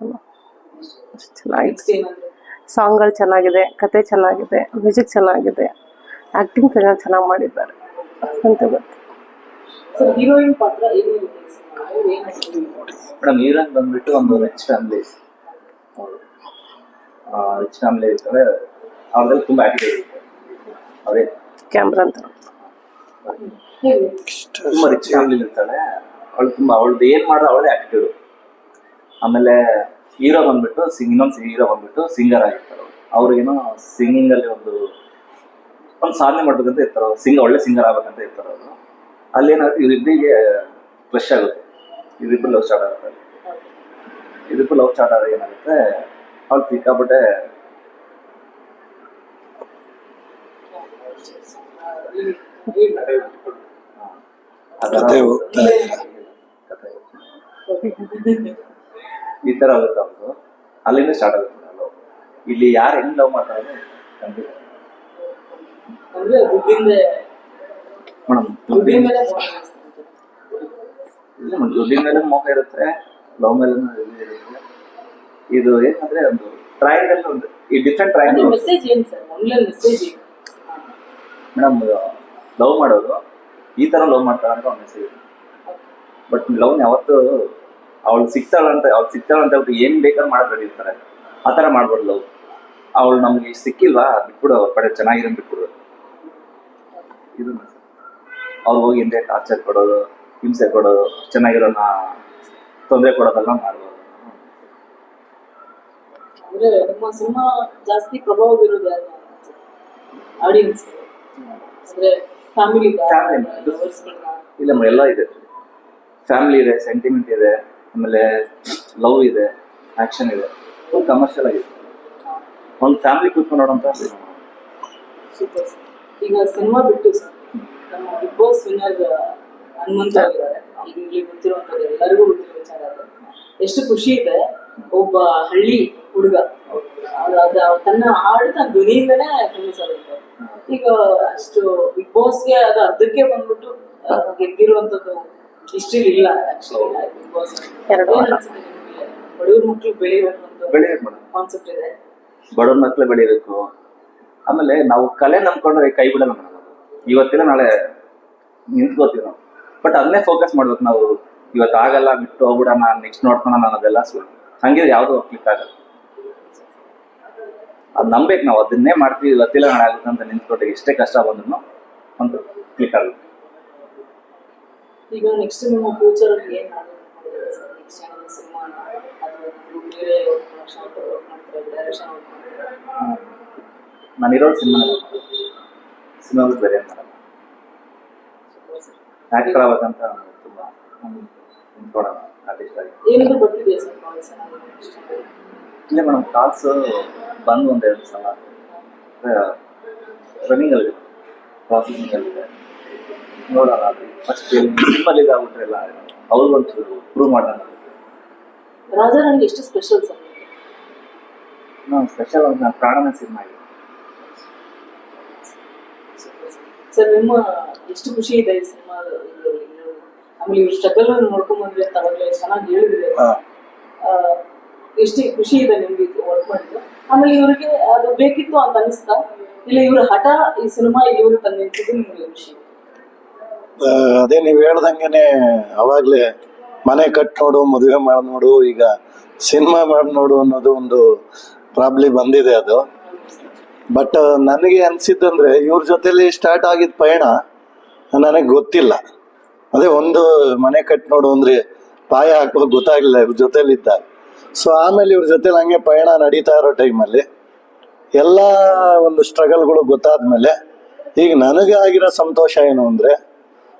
ಚೆನ್ನಾಗಿದೆ, ನೆಕ್ಸ್ಟ್ ಏನಂದ್ರೆ ಸಾಂಗ್ಗಳು ಚೆನ್ನಾಗಿದೆ, ಕತೆ ಚೆನ್ನಾಗಿದೆ, ಮ್ಯೂಸಿಕ್ ಚೆನ್ನಾಗಿದೆ, ಆಕ್ಟಿಂಗ್ ಚೆನ್ನಾಗಿ ಮಾಡಿದ್ದಾರೆ ಅಂತ ಗೊತ್ತು. ಸರ್, ಹೀರೋಯಿನ್ ಪಾತ್ರ ಏನಿರುತ್ತೆ ಮೇಡಮ್? ಹೀರೋಯಿನ್ ಬಂದ್ಬಿಟ್ಟು ಒಂದು ರಿಚ್ ಫ್ಯಾಮಿಲಿ ಇರ್ತಾರೆ. ಅವ್ರಲ್ಲಿ ತುಂಬಾ ಆಟಿಟ್ಯೂಡ್ ಇರುತ್ತೆ. ಅದೇ ಕ್ಯಾಮ್ರಾ ಅಂತ ತುಂಬಾ ರಿಚ್ ಫ್ಯಾಮಿಲಿ ಇರ್ತಾಳೆ. ಅವಳದ್ದು ಏನ್ ಮಾಡಿದ್ರೆ ಅವಳದೇ ಆಟಿಟ್ಯೂಡ್. ಆಮೇಲೆ ಹೀರೋ ಬಂದ್ಬಿಟ್ಟು ಇನ್ನೊಂದು ಹೀರೋ ಬಂದ್ಬಿಟ್ಟು ಸಿಂಗರ್ ಆಗಿರ್ತಾರೆ. ಅವ್ರಿಗೇನೋ ಸಿಂಗಿಂಗ್ ಅಲ್ಲಿ ಒಂದು ಸಾಧನೆ ಮಾಡ್ಬೇಕಂತ ಇರ್ತಾರೆ, ಒಳ್ಳೆ ಸಿಂಗರ್ ಆಗ್ಬೇಕಂತ ಇರ್ತಾರೆ ಅವರು. ಅಲ್ಲಿ ಏನಾಗುತ್ತೆ, ಇವರಿಬ್ಬರಿಗೆ ಕ್ಲಶ್ ಆಗುತ್ತೆ, ಇವರಿಬ್ಬರು ಲವ್ ಸ್ಟಾರ್ಟ್ ಆಗುತ್ತೆ. ಇವರಿಬ್ಬರು ಲವ್ ಸ್ಟಾರ್ಟ್ ಆದಾಗ ಏನಾಗುತ್ತೆ, ಅವ್ಳು ಸಿಕ್ಕಾಪಟ್ಟೆ ಈ ತರ ಆಗುತ್ತೆ ಅವ್ರದ್ದು. ಅಲ್ಲಿಂದ ಸ್ಟಾರ್ಟ್ ಆಗುತ್ತೆ ಲವ್. ಇಲ್ಲಿ ಯಾರು ಹೆಂಗ್ ಲವ್ ಮಾಡ್ತಾರೆ ಖಂಡಿತ ಅಂದ್ರೆ ದುಡ್ಡಿಂದ ಮೇಡಮ್. ದುಡ್ಡಿನ ಮೇಲೆ ದುಡ್ಡಿನ ಮೇಲೆ ಮೋಹ ಇರುತ್ತೆ, ಲವ್ ಮೇಲೆ ಇರುತ್ತೆ. ಇದು ಏನಂದ್ರೆ ಒಂದು ಟ್ರಯಾಂಗಲ್, ಒಂದು ಈ ಡಿಫ್ರೆಂಟ್ ಟ್ರಯಾಂಗಲ್. ಮೆಸೇಜ್ ಏನು sir? Online message madam, love ಮಾಡೋದು ಈ ತರ ಲವ್ ಮಾಡ್ತಾರ ಅಂತ ಒಂದು ಮೆಸೇಜ್. ಬಟ್ ಲವ್ನ ಯಾವತ್ತು ಅವಳು ಸಿಗ್ತಾಳಂತ ಹೇಳ್ಬಿಟ್ಟು ಏನ್ ಬೇಕಾದ್ರೂ ಮಾಡೋದು ಬೆಳಿರ್ತಾರೆ. ಆ ತರ ಮಾಡ್ಬಾರ್ದು ಲವ್. ಅವಳು ನಮ್ಗೆ ಸಿಕ್ಕಿಲ್ವಾ ಬಿಟ್ಬಿಡು, ಅವ್ರ ಕಡೆ ಚೆನ್ನಾಗಿರೋ ಬಿಟ್ಬಿಡು. ಇದು ಅವ್ರು ಹೋಗಿ ಹಿಂದೆ ಟಾರ್ಚರ್ ಕೊಡೋದು, ಹಿಂಸೆ ಕೊಡೋದು, ಚೆನ್ನಾಗಿರೋನ ತೊಂದರೆ ಕೊಡೋದೆಲ್ಲ ಮಾಡ್ಬೋದು. ಅಂದ್ರೆ ನಿಮ್ಮ ಸಿನಿಮಾ ಜಾಸ್ತಿ ಪ್ರಭಾವ ಬೀರೋದು ಯಾರು ಆಡಿಯನ್ಸ್? ಅಂದ್ರೆ ಫ್ಯಾಮಿಲಿ ಇಲ್ಲ ಮೇಡಮ್, ಎಲ್ಲ ಇದೆ. ಫ್ಯಾಮಿಲಿ ಇದೆ, ಸೆಂಟಿಮೆಂಟ್ ಇದೆ, ಆಮೇಲೆ ಲವ್ ಇದೆ, ಆಕ್ಷನ್ ಇದೆ, ಫುಲ್ ಕಮರ್ಷಿಯಲ್ ಆಗಿದೆ. ಒಂದು ಫ್ಯಾಮಿಲಿ ಕೂತ್ಕೊಂಡು ನೋಡೋಂಥ ಸಿನಿಮಾ. ಸೂಪರ್. ಈಗ ಸಿನಿಮಾ ಬಿಟ್ಟು ಸರ್, ನಮ್ಮ ಬಿಗ್ ಬಾಸ್ ವಿನ್ನರ್ ಹನುಮಂತ ಆಗಿದ್ದಾರೆ. ಈಗ ಇಲ್ಲಿ ಗೊತ್ತಿರುವಂಥದ್ದು ಎಲ್ಲರಿಗೂ ಗೊತ್ತಿರೋ ವಿಚಾರ ಅದು. ಎಷ್ಟು ಖುಷಿ ಇದೆ, ಒಬ್ಬ ಹಳ್ಳಿ ಹುಡುಗ ತನ್ನ ಹಾಡು ತನ್ನ ಧ್ವನಿಯಿಂದನೇ ಫೇಮಸ್ ಆಗುತ್ತೆ. ಈಗ ಅಷ್ಟು ಬಿಗ್ ಬಾಸ್ಗೆ ಅದು ಅರ್ಧಕ್ಕೆ ಬಂದ್ಬಿಟ್ಟು ಗೆದ್ದಿರುವಂಥದ್ದು ಹಿಸ್ಟ್ರಿ ಇಲ್ಲ ಆಕ್ಚುಲಿ ಬಿಗ್ ಬಾಸ್. ಬಡವ್ರ ಮಕ್ಕಳು ಬೆಳಿಬೇಕು ಅಂತ ಕಾನ್ಸೆಪ್ಟ್ ಇದೆ. ಬಡವ್ರ ಮಕ್ಕಳು ಬೆಳಿಬೇಕು. ಆಮೇಲೆ ನಾವು ಕಲೆ ನಂಬ್ಕೊಂಡ್ರೆ ಕೈ ಬಿಡಲ್ಲ ಮೇಡಮ್. ಇವತ್ತಿಲ್ಲ ನಾಳೆ ನಿಂತ್ಕೋತೀವಿ ನಾವು. ಬಟ್ ಅದನ್ನೇ ಫೋಕಸ್ ಮಾಡ್ಬೇಕು ನಾವು. ಇವತ್ತು ಆಗಲ್ಲ, ಬಿಟ್ಟು ಹೋಗ್ಬಿಡೋಣ, ನೆಕ್ಸ್ಟ್ ನೋಡ್ಕೊಳೋಣ ಅನ್ನೋದೆಲ್ಲ ಸುಳ್ಳು. ಹಂಗಿದ್ರೆ ಯಾವುದು ಕ್ಲಿಕ್ ಆಗಲ್ಲ. ಅದು ನಂಬೇಕು ನಾವು, ಅದನ್ನೇ ಮಾಡ್ತೀವಿ, ಇವತ್ತಿಲ್ಲ ನಾಳೆ ಆಗುತ್ತೆ ಅಂತ ನಿಂತ್ಕೊಟ್ಟಿಗೆ ಎಷ್ಟೇ ಕಷ್ಟ ಬಂದ್ರು ಒಂದು ಕ್ಲಿಕ್ ಆಗುತ್ತೆ. ಈಗ ನೆಕ್ಸ್ಟ್ ನಿಮ್ಮ ಫ್ಯೂಚರ್ ಅಲ್ಲಿ ಏನ್ ಮಾಡಬೇಕು? ರಕ್ಷಣಾ ವರ್ಕ್ ಮಾಡ್ತಾರೆ, ಡೈರೆಕ್ಷನ್ ವರ್ಕ್ ಮಾಡ್ತಾರೆ. ನಾನಿರೋ ಸಿನಿಮಾ ಬೇರೆ ಮಾಡಲ್ಲ, ಆಕ್ಟರ್ ಆಗ್ಬೇಕಂತ ತುಂಬ ನಿಂತ್ಕೊಳ್ಳೋಣ ಆರ್ಟಿಸ್ಟ್ ಆಗಿ. ಏನಾದ್ರು ಬರ್ತಿದೆಯಾ ಸರ್ ಕಾಲ್ಸ್? ಇಲ್ಲ ಮೇಡಮ್, ಕಾಲ್ಸ್ ಬಂದು ಒಂದೆರಡು ಸಲ ರನ್ನಿಂಗಲ್ಲಿದೆ, ಪ್ರಾಸೆಸಿಂಗಲ್ಲಿದೆ. ನೋಡೋಣ ಅದು ಫಸ್ಟ್ ಸಿಂಪಲ್ ಇದಾಗ್ಬಿಟ್ರೆ ಎಲ್ಲ ಅವ್ರಿಗೊಂಚೂರು ಪ್ರೂವ್ ಮಾಡೋಣ. ರಾಜಾ ನನಗೆ ಎಷ್ಟು ಸ್ಪೆಷಲ್ ಸರ್? ನಾವು ಸ್ಪೆಷಲ್ ಅಂತ ಪ್ರಾಣನ ಸಿನಿಮಾ ಇದೆ ಸರ್. ನಿಮ್ಮ ಎಷ್ಟು ಖುಷಿ ಇದೆ ಈ ಸಿನಿಮಾ, ಆಮೇಲೆ ಇವ್ರ ಸ್ಟ್ರಗಲ್ ನೋಡ್ಕೊಂಡ್ ಬಂದ್ರಿ ಅಂತ ಅವಾಗಲೇ ಚೆನ್ನಾಗಿ ಹೇಳಿದ್ರೆ, ಎಷ್ಟು ಖುಷಿ ಇದೆ ನಿಮ್ಗೆ ವರ್ಕ್ ಮಾಡಿದ್ದು. ಆಮೇಲೆ ಇವ್ರಿಗೆ ಅದು ಬೇಕಿತ್ತು ಅಂತ ಅನಿಸ್ತಾ, ಇಲ್ಲ ಇವ್ರ ಹಠ ಈ ಸಿನಿಮಾ ಇವ್ರಿಗೆ ತಂದಿದ್ದು ನಿಮ್ಗೆ ಖುಷಿ? ಅದೇ ನೀವು ಹೇಳ್ದಂಗೆನೆ ಅವಾಗ್ಲೇ ಮನೆ ಕಟ್ ನೋಡು, ಮದುವೆ ಮಾಡಿ ನೋಡು, ಈಗ ಸಿನಿಮಾ ಮಾಡಿ ನೋಡು ಅನ್ನೋದು ಒಂದು ಪ್ರಾಬ್ಲಮ್ ಬಂದಿದೆ ಅದು. ಬಟ್ ನನಗೆ ಅನ್ಸಿದ್ದಂದ್ರೆ ಇವ್ರ ಜೊತೆಲಿ ಸ್ಟಾರ್ಟ್ ಆಗಿದ್ದ ಪಯಣ ನನಗೆ ಗೊತ್ತಿಲ್ಲ. ಅದೇ ಒಂದು ಮನೆ ಕಟ್ ನೋಡು ಅಂದ್ರೆ ಪಾಯ ಹಾಕೋದು ಗೊತ್ತಾಗ್ಲಿಲ್ಲ ಇವ್ರ ಜೊತೆಲಿದ್ದಾಗ. ಸೊ ಆಮೇಲೆ ಇವ್ರ ಜೊತೆಲಿ ಹಂಗೆ ಪಯಣ ನಡೀತಾ ಇರೋ ಟೈಮಲ್ಲಿ ಎಲ್ಲ ಒಂದು ಸ್ಟ್ರಗಲ್ಗಳು ಗೊತ್ತಾದ್ಮೇಲೆ ಈಗ ನನಗೆ ಆಗಿರೋ ಸಂತೋಷ ಏನು ಅಂದರೆ,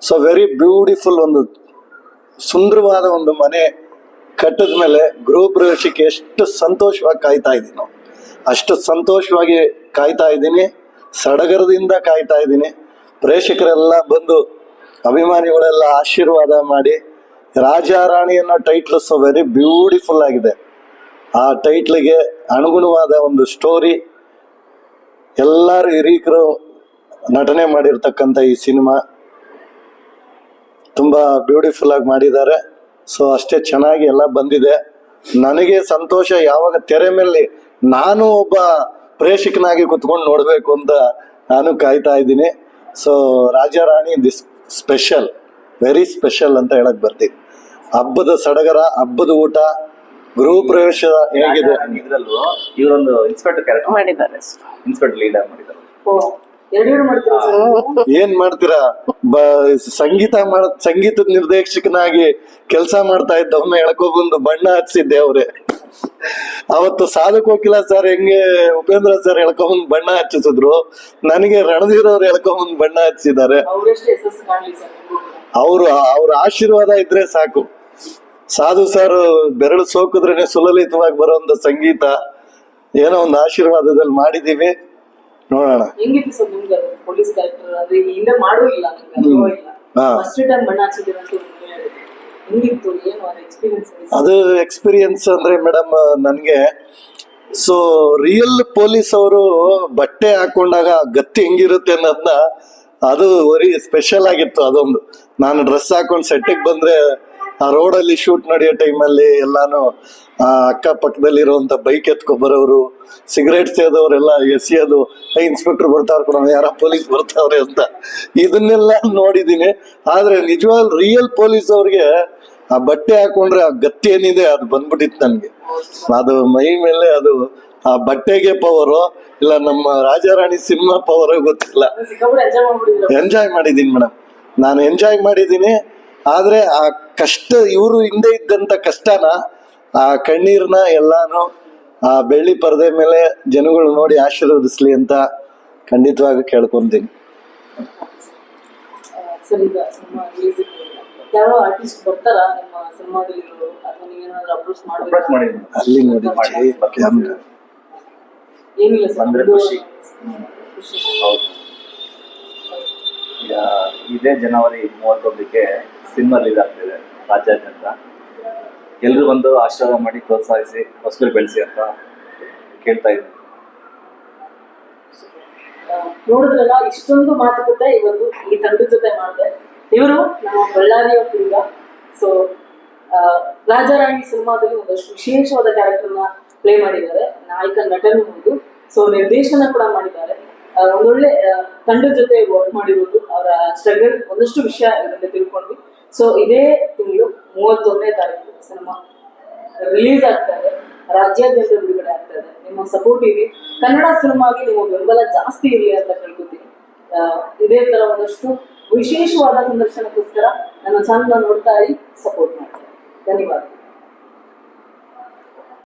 ಸೊ ವೆರಿ ಬ್ಯೂಟಿಫುಲ್ ಒಂದು ಸುಂದರವಾದ ಒಂದು ಮನೆ ಕಟ್ಟಿದ ಮೇಲೆ ಗೃಹ ಪ್ರವೇಶಕ್ಕೆ ಎಷ್ಟು ಸಂತೋಷವಾಗಿ ಕಾಯ್ತಾ ಇದ್ದೀನಿ ನಾವು, ಅಷ್ಟು ಸಂತೋಷವಾಗಿ ಕಾಯ್ತಾ ಇದ್ದೀನಿ, ಸಡಗರದಿಂದ ಕಾಯ್ತಾ ಇದ್ದೀನಿ. ಪ್ರೇಕ್ಷಕರೆಲ್ಲ ಬಂದು ಅಭಿಮಾನಿಗಳೆಲ್ಲ ಆಶೀರ್ವಾದ ಮಾಡಿ, ರಾಜ ರಾಣಿ ಅನ್ನೋ ಟೈಟ್ಲ್ ಸೊ ವೆರಿ ಬ್ಯೂಟಿಫುಲ್ ಆಗಿದೆ. ಆ ಟೈಟ್ಲಿಗೆ ಅನುಗುಣವಾದ ಒಂದು ಸ್ಟೋರಿ, ಎಲ್ಲರೂ ಹಿರೀಕರು ನಟನೆ ಮಾಡಿರ್ತಕ್ಕಂಥ ಈ ಸಿನಿಮಾ ತುಂಬ ಬ್ಯೂಟಿಫುಲ್ ಆಗಿ ಮಾಡಿದ್ದಾರೆ. ಸೊ ಅಷ್ಟೇ ಚೆನ್ನಾಗಿ ಎಲ್ಲ ಬಂದಿದೆ. ನನಗೆ ಸಂತೋಷ ಯಾವಾಗ ತೆರೆ ಮೇಲೆ ನಾನು ಒಬ್ಬ ಪ್ರೇಕ್ಷಕನಾಗಿ ಕುತ್ಕೊಂಡು ನೋಡಬೇಕು ಅಂತ ನಾನು ಕಾಯ್ತಾ ಇದ್ದೀನಿ. So Raja Rani this special, very special ಅಂತ ಹೇಳಕ್ ಬರ್ತೀನಿ. ಹಬ್ಬದ ಸಡಗರ, ಹಬ್ಬದ ಊಟ, ಗೃಹ ಪ್ರವೇಶ ಹೇಗಿದೆ. ಇದ್ರಲ್ಲೂ ಇವರೊಂದು ಇನ್ಸ್ಪೆಕ್ಟರ್ ಕ್ಯಾರೆಕ್ಟರ್ ಮಾಡಿದ್ದಾರೆ. ಇನ್ಸ್ಪೆಕ್ಟರ್ ಲೀಡರ್ ಮಾಡಿದ್ದಾರೆ. ಎರಡು ಮಾಡ್ತೀರಾ ಸರ್? ಏನ್ ಮಾಡ್ತೀರಾ, ಸಂಗೀತದ ನಿರ್ದೇಶಕನಾಗಿ ಕೆಲಸ ಮಾಡ್ತಾ ಇದ್ದವನ್ನ ಎಳ್ಕೊಬಂದು ಬಣ್ಣ ಹಚ್ಚಿದ್ದೆ ಅವ್ರೆ. ಅವತ್ತು ಸಾಧಕ್ ಹೋಗಿಲ್ಲ ಸರ್, ಹೆಂಗೆ ಉಪೇಂದ್ರ ಸರ್ ಎಳ್ಕೊಂಬಂದು ಬಣ್ಣ ಹಚ್ಚಿಸಿದ್ರು, ನನಗೆ ರಣಧೀರವ್ರು ಎಳ್ಕೊಂಬಂದು ಬಣ್ಣ ಹಚ್ಚಿದ್ದಾರೆ. ಅವರೆಷ್ಟು ಯಶಸ್ಸು ಕಾಣಲಿ ಸರ್. ಅವ್ರ ಆಶೀರ್ವಾದ ಇದ್ರೆ ಸಾಕು. ಸಾಧು ಸರ್ ಬೆರಳು ಸೋಕಿದ್ರೇನೆ ಸುಲಲಿತವಾಗಿ ಬರುವಂತ ಸಂಗೀತ, ಏನೋ ಒಂದು ಆಶೀರ್ವಾದದಲ್ಲಿ ಮಾಡಿದೀವಿ, ನೋಡೋಣ. ಹೆಂಗಿತ್ತು ಸರ್ ನಿಮ್ಗೆ ಪೊಲೀಸ್ ಕ್ಯಾರೆಕ್ಟರ್? ಅದೇ ಹಿಂದೆ ಮಾಡೂ ಇಲ್ಲ, ನಿಮ್ಗೆ ಅನುಭವ ಇಲ್ಲ, ಫಸ್ಟ್ ಟೈಮ್ ಬಣ್ಣ ಹಚ್ಚಿದ್ದೀರ ಅಂತ ಹೆಂಗಿತ್ತು, ಏನು ಅದು ಎಕ್ಸ್ಪೀರಿಯನ್ಸ್? ಅದು ಎಕ್ಸ್ಪೀರಿಯನ್ಸ್ ಅಂದ್ರೆ ಮೇಡಮ್ ನನಗೆ, ಸೊ ರಿಯಲ್ ಪೊಲೀಸ್ ಅವರು ಬಟ್ಟೆ ಹಾಕೊಂಡಾಗ ಗತ್ತಿ ಹೆಂಗಿರುತ್ತೆ ಅನ್ನೋದನ್ನ, ಅದು ವೆರಿ ಸ್ಪೆಷಲ್ ಆಗಿತ್ತು. ಅದೊಂದು ನಾನು ಡ್ರೆಸ್ ಹಾಕೊಂಡು ಸೆಟ್ಟಿಗೆ ಬಂದ್ರೆ ಆ ರೋಡಲ್ಲಿ ಶೂಟ್ ನಡೆಯೋ ಟೈಮಲ್ಲಿ ಎಲ್ಲಾನು ಆ ಅಕ್ಕಪಕ್ಕದಲ್ಲಿರುವಂತ ಬೈಕ್ ಎತ್ಕೊಬರೋರು, ಸಿಗರೇಟ್ ಸೇದೋರೆಲ್ಲ ಎಸೆಯೋದು, ಇನ್ಸ್ಪೆಕ್ಟರ್ ಬರ್ತಾವ್ರ ಕೂಡ ಯಾರ ಪೊಲೀಸ್ ಬರ್ತಾವ್ರೆ ಅಂತ, ಇದನ್ನೆಲ್ಲ ನೋಡಿದೀನಿ. ಆದ್ರೆ ನಿಜವಾಗ್ ರಿಯಲ್ ಪೊಲೀಸ್ ಅವ್ರಿಗೆ ಆ ಬಟ್ಟೆ ಹಾಕೊಂಡ್ರೆ ಆ ಗತ್ತಿ ಏನಿದೆ ಅದು ಬಂದ್ಬಿಟ್ಟಿತ್ತು ನನ್ಗೆ. ಅದು ಮೈ ಮೇಲೆ ಅದು ಆ ಬಟ್ಟೆಗೆ ಪವರು ಇಲ್ಲ ನಮ್ಮ ರಾಜಾರಾಣಿ ಸಿನಿಮಾ ಪವರ್ ಗೊತ್ತಿಲ್ಲ. ಎಂಜಾಯ್ ಮಾಡಿದೀನಿ ಮೇಡಮ್, ನಾನು ಎಂಜಾಯ್ ಮಾಡಿದೀನಿ. ಆದ್ರೆ ಆ ಕಷ್ಟ, ಇವರು ಹಿಂದೆ ಇದ್ದಂತ ಕಷ್ಟನ, ಆ ಕಣ್ಣೀರ್ನ ಎಲ್ಲಾನು ಆ ಬೆಳ್ಳಿ ಪರದೆ ಮೇಲೆ ಜನಗಳು ನೋಡಿ ಆಶೀರ್ವದಿಸ್ಲಿ ಅಂತ ಖಂಡಿತವಾಗಿ ಕೇಳ್ಕೊಂತೀನಿ. ಸರ್, ಈಗ ಸಿನಿಮಾ ರಿಲೀಸ್ ಯಾವ ಆರ್ಟಿಸ್ಟ್ ಬರ್ತಾರ ನಿಮ್ಮ ಸಿನಿಮಾದಲ್ಲಿ, ಅಥವಾ ನೀವೇನಾದ್ರೂ ಅಪ್ರೋಚ್ ಮಾಡಬೇಕು? ಅಲ್ಲಿ ನೋಡಿ ಕ್ಯಾಮ್ರಾ ಏನಿಲ್ಲ ಸರ್, ಬಂದ್ರೆ ಖುಷಿ. ಹೌದು, ಈಗ ಇದೇ ಜನವರಿ 31ಕ್ಕೆ ಸಿನಿಮಾ ರಿಲೀಸ್ ಆಗ್ತಿದೆ ರಾಜ್ಯಾದ್ಯಂತ. ಎಲ್ರು ಬಂದು ಆಶೀರ್ವಾದ ಮಾಡಿ ಪ್ರೋತ್ಸಾಹಿಸಿ ಹೊಸಬರು ಬೆಳೆಸಿ ಅಂತ ಕೇಳ್ತಾ ಇದ್ದೀನಿ. ನೋಡಿದ್ರಲ್ಲ, ಇಷ್ಟೊಂದು ಮಾತುಕತೆ ಇವತ್ತು ಈ ತಂಡದ ಜೊತೆ ಮಾಡಿದೆ. ಇವರು ನಮ್ಮ ಬಳ್ಳಾರಿಯ ಹುಡುಗ. ಸೊ ರಾಜಾರಾಣಿ ಸಿನಿಮಾದಲ್ಲಿ ಒಂದಷ್ಟು ವಿಶೇಷವಾದ ಕ್ಯಾರೆಕ್ಟರ್ನ ಪ್ಲೇ ಮಾಡಿದ್ದಾರೆ, ನಾಯಕ ನಟನೂ ಹೌದು. ಸೊ ನಿರ್ದೇಶನ ಕೂಡ ಮಾಡಿದ್ದಾರೆ. ಒಂದೊಳ್ಳೆ ತಂಡದ ಜೊತೆ ವರ್ಕ್ ಮಾಡಿರೋದು, ಅವರ ಸ್ಟ್ರಗಲ್, ಒಂದಷ್ಟು ವಿಷಯ ಇದರಿಂದ ತಿಳ್ಕೊಂಡ್ವಿ. ಸೊ ಇದೇ ತಿಂಗಳು 31ನೇ ತಾರೀಕು ಸಿನಿಮಾ ರಿಲೀಸ್ ಆಗ್ತಾ ಇದೆ, ರಾಜ್ಯಾದ್ಯಂತ ಬಿಡುಗಡೆ ಆಗ್ತಾ ಇದೆ. ನಿಮ್ಮ ಸಪೋರ್ಟ್ ಇದೆ, ಕನ್ನಡ ಸಿನಿಮಾಗೆ ನಿಮ್ಮ ಬೆಂಬಲ ಜಾಸ್ತಿ ಇರಲಿ ಅಂತ ಕೇಳ್ಕೊತೀನಿ. ಇದೇ ತರ ಒಂದಷ್ಟು ವಿಶೇಷವಾದ ಸಂದರ್ಶನಕ್ಕೋಸ್ಕರ ನನ್ನ ಚಾನಲ್ ನೋಡ್ತಾ ಇರಿ, ಸಪೋರ್ಟ್ ಮಾಡ್ತಾರೆ. ಧನ್ಯವಾದ.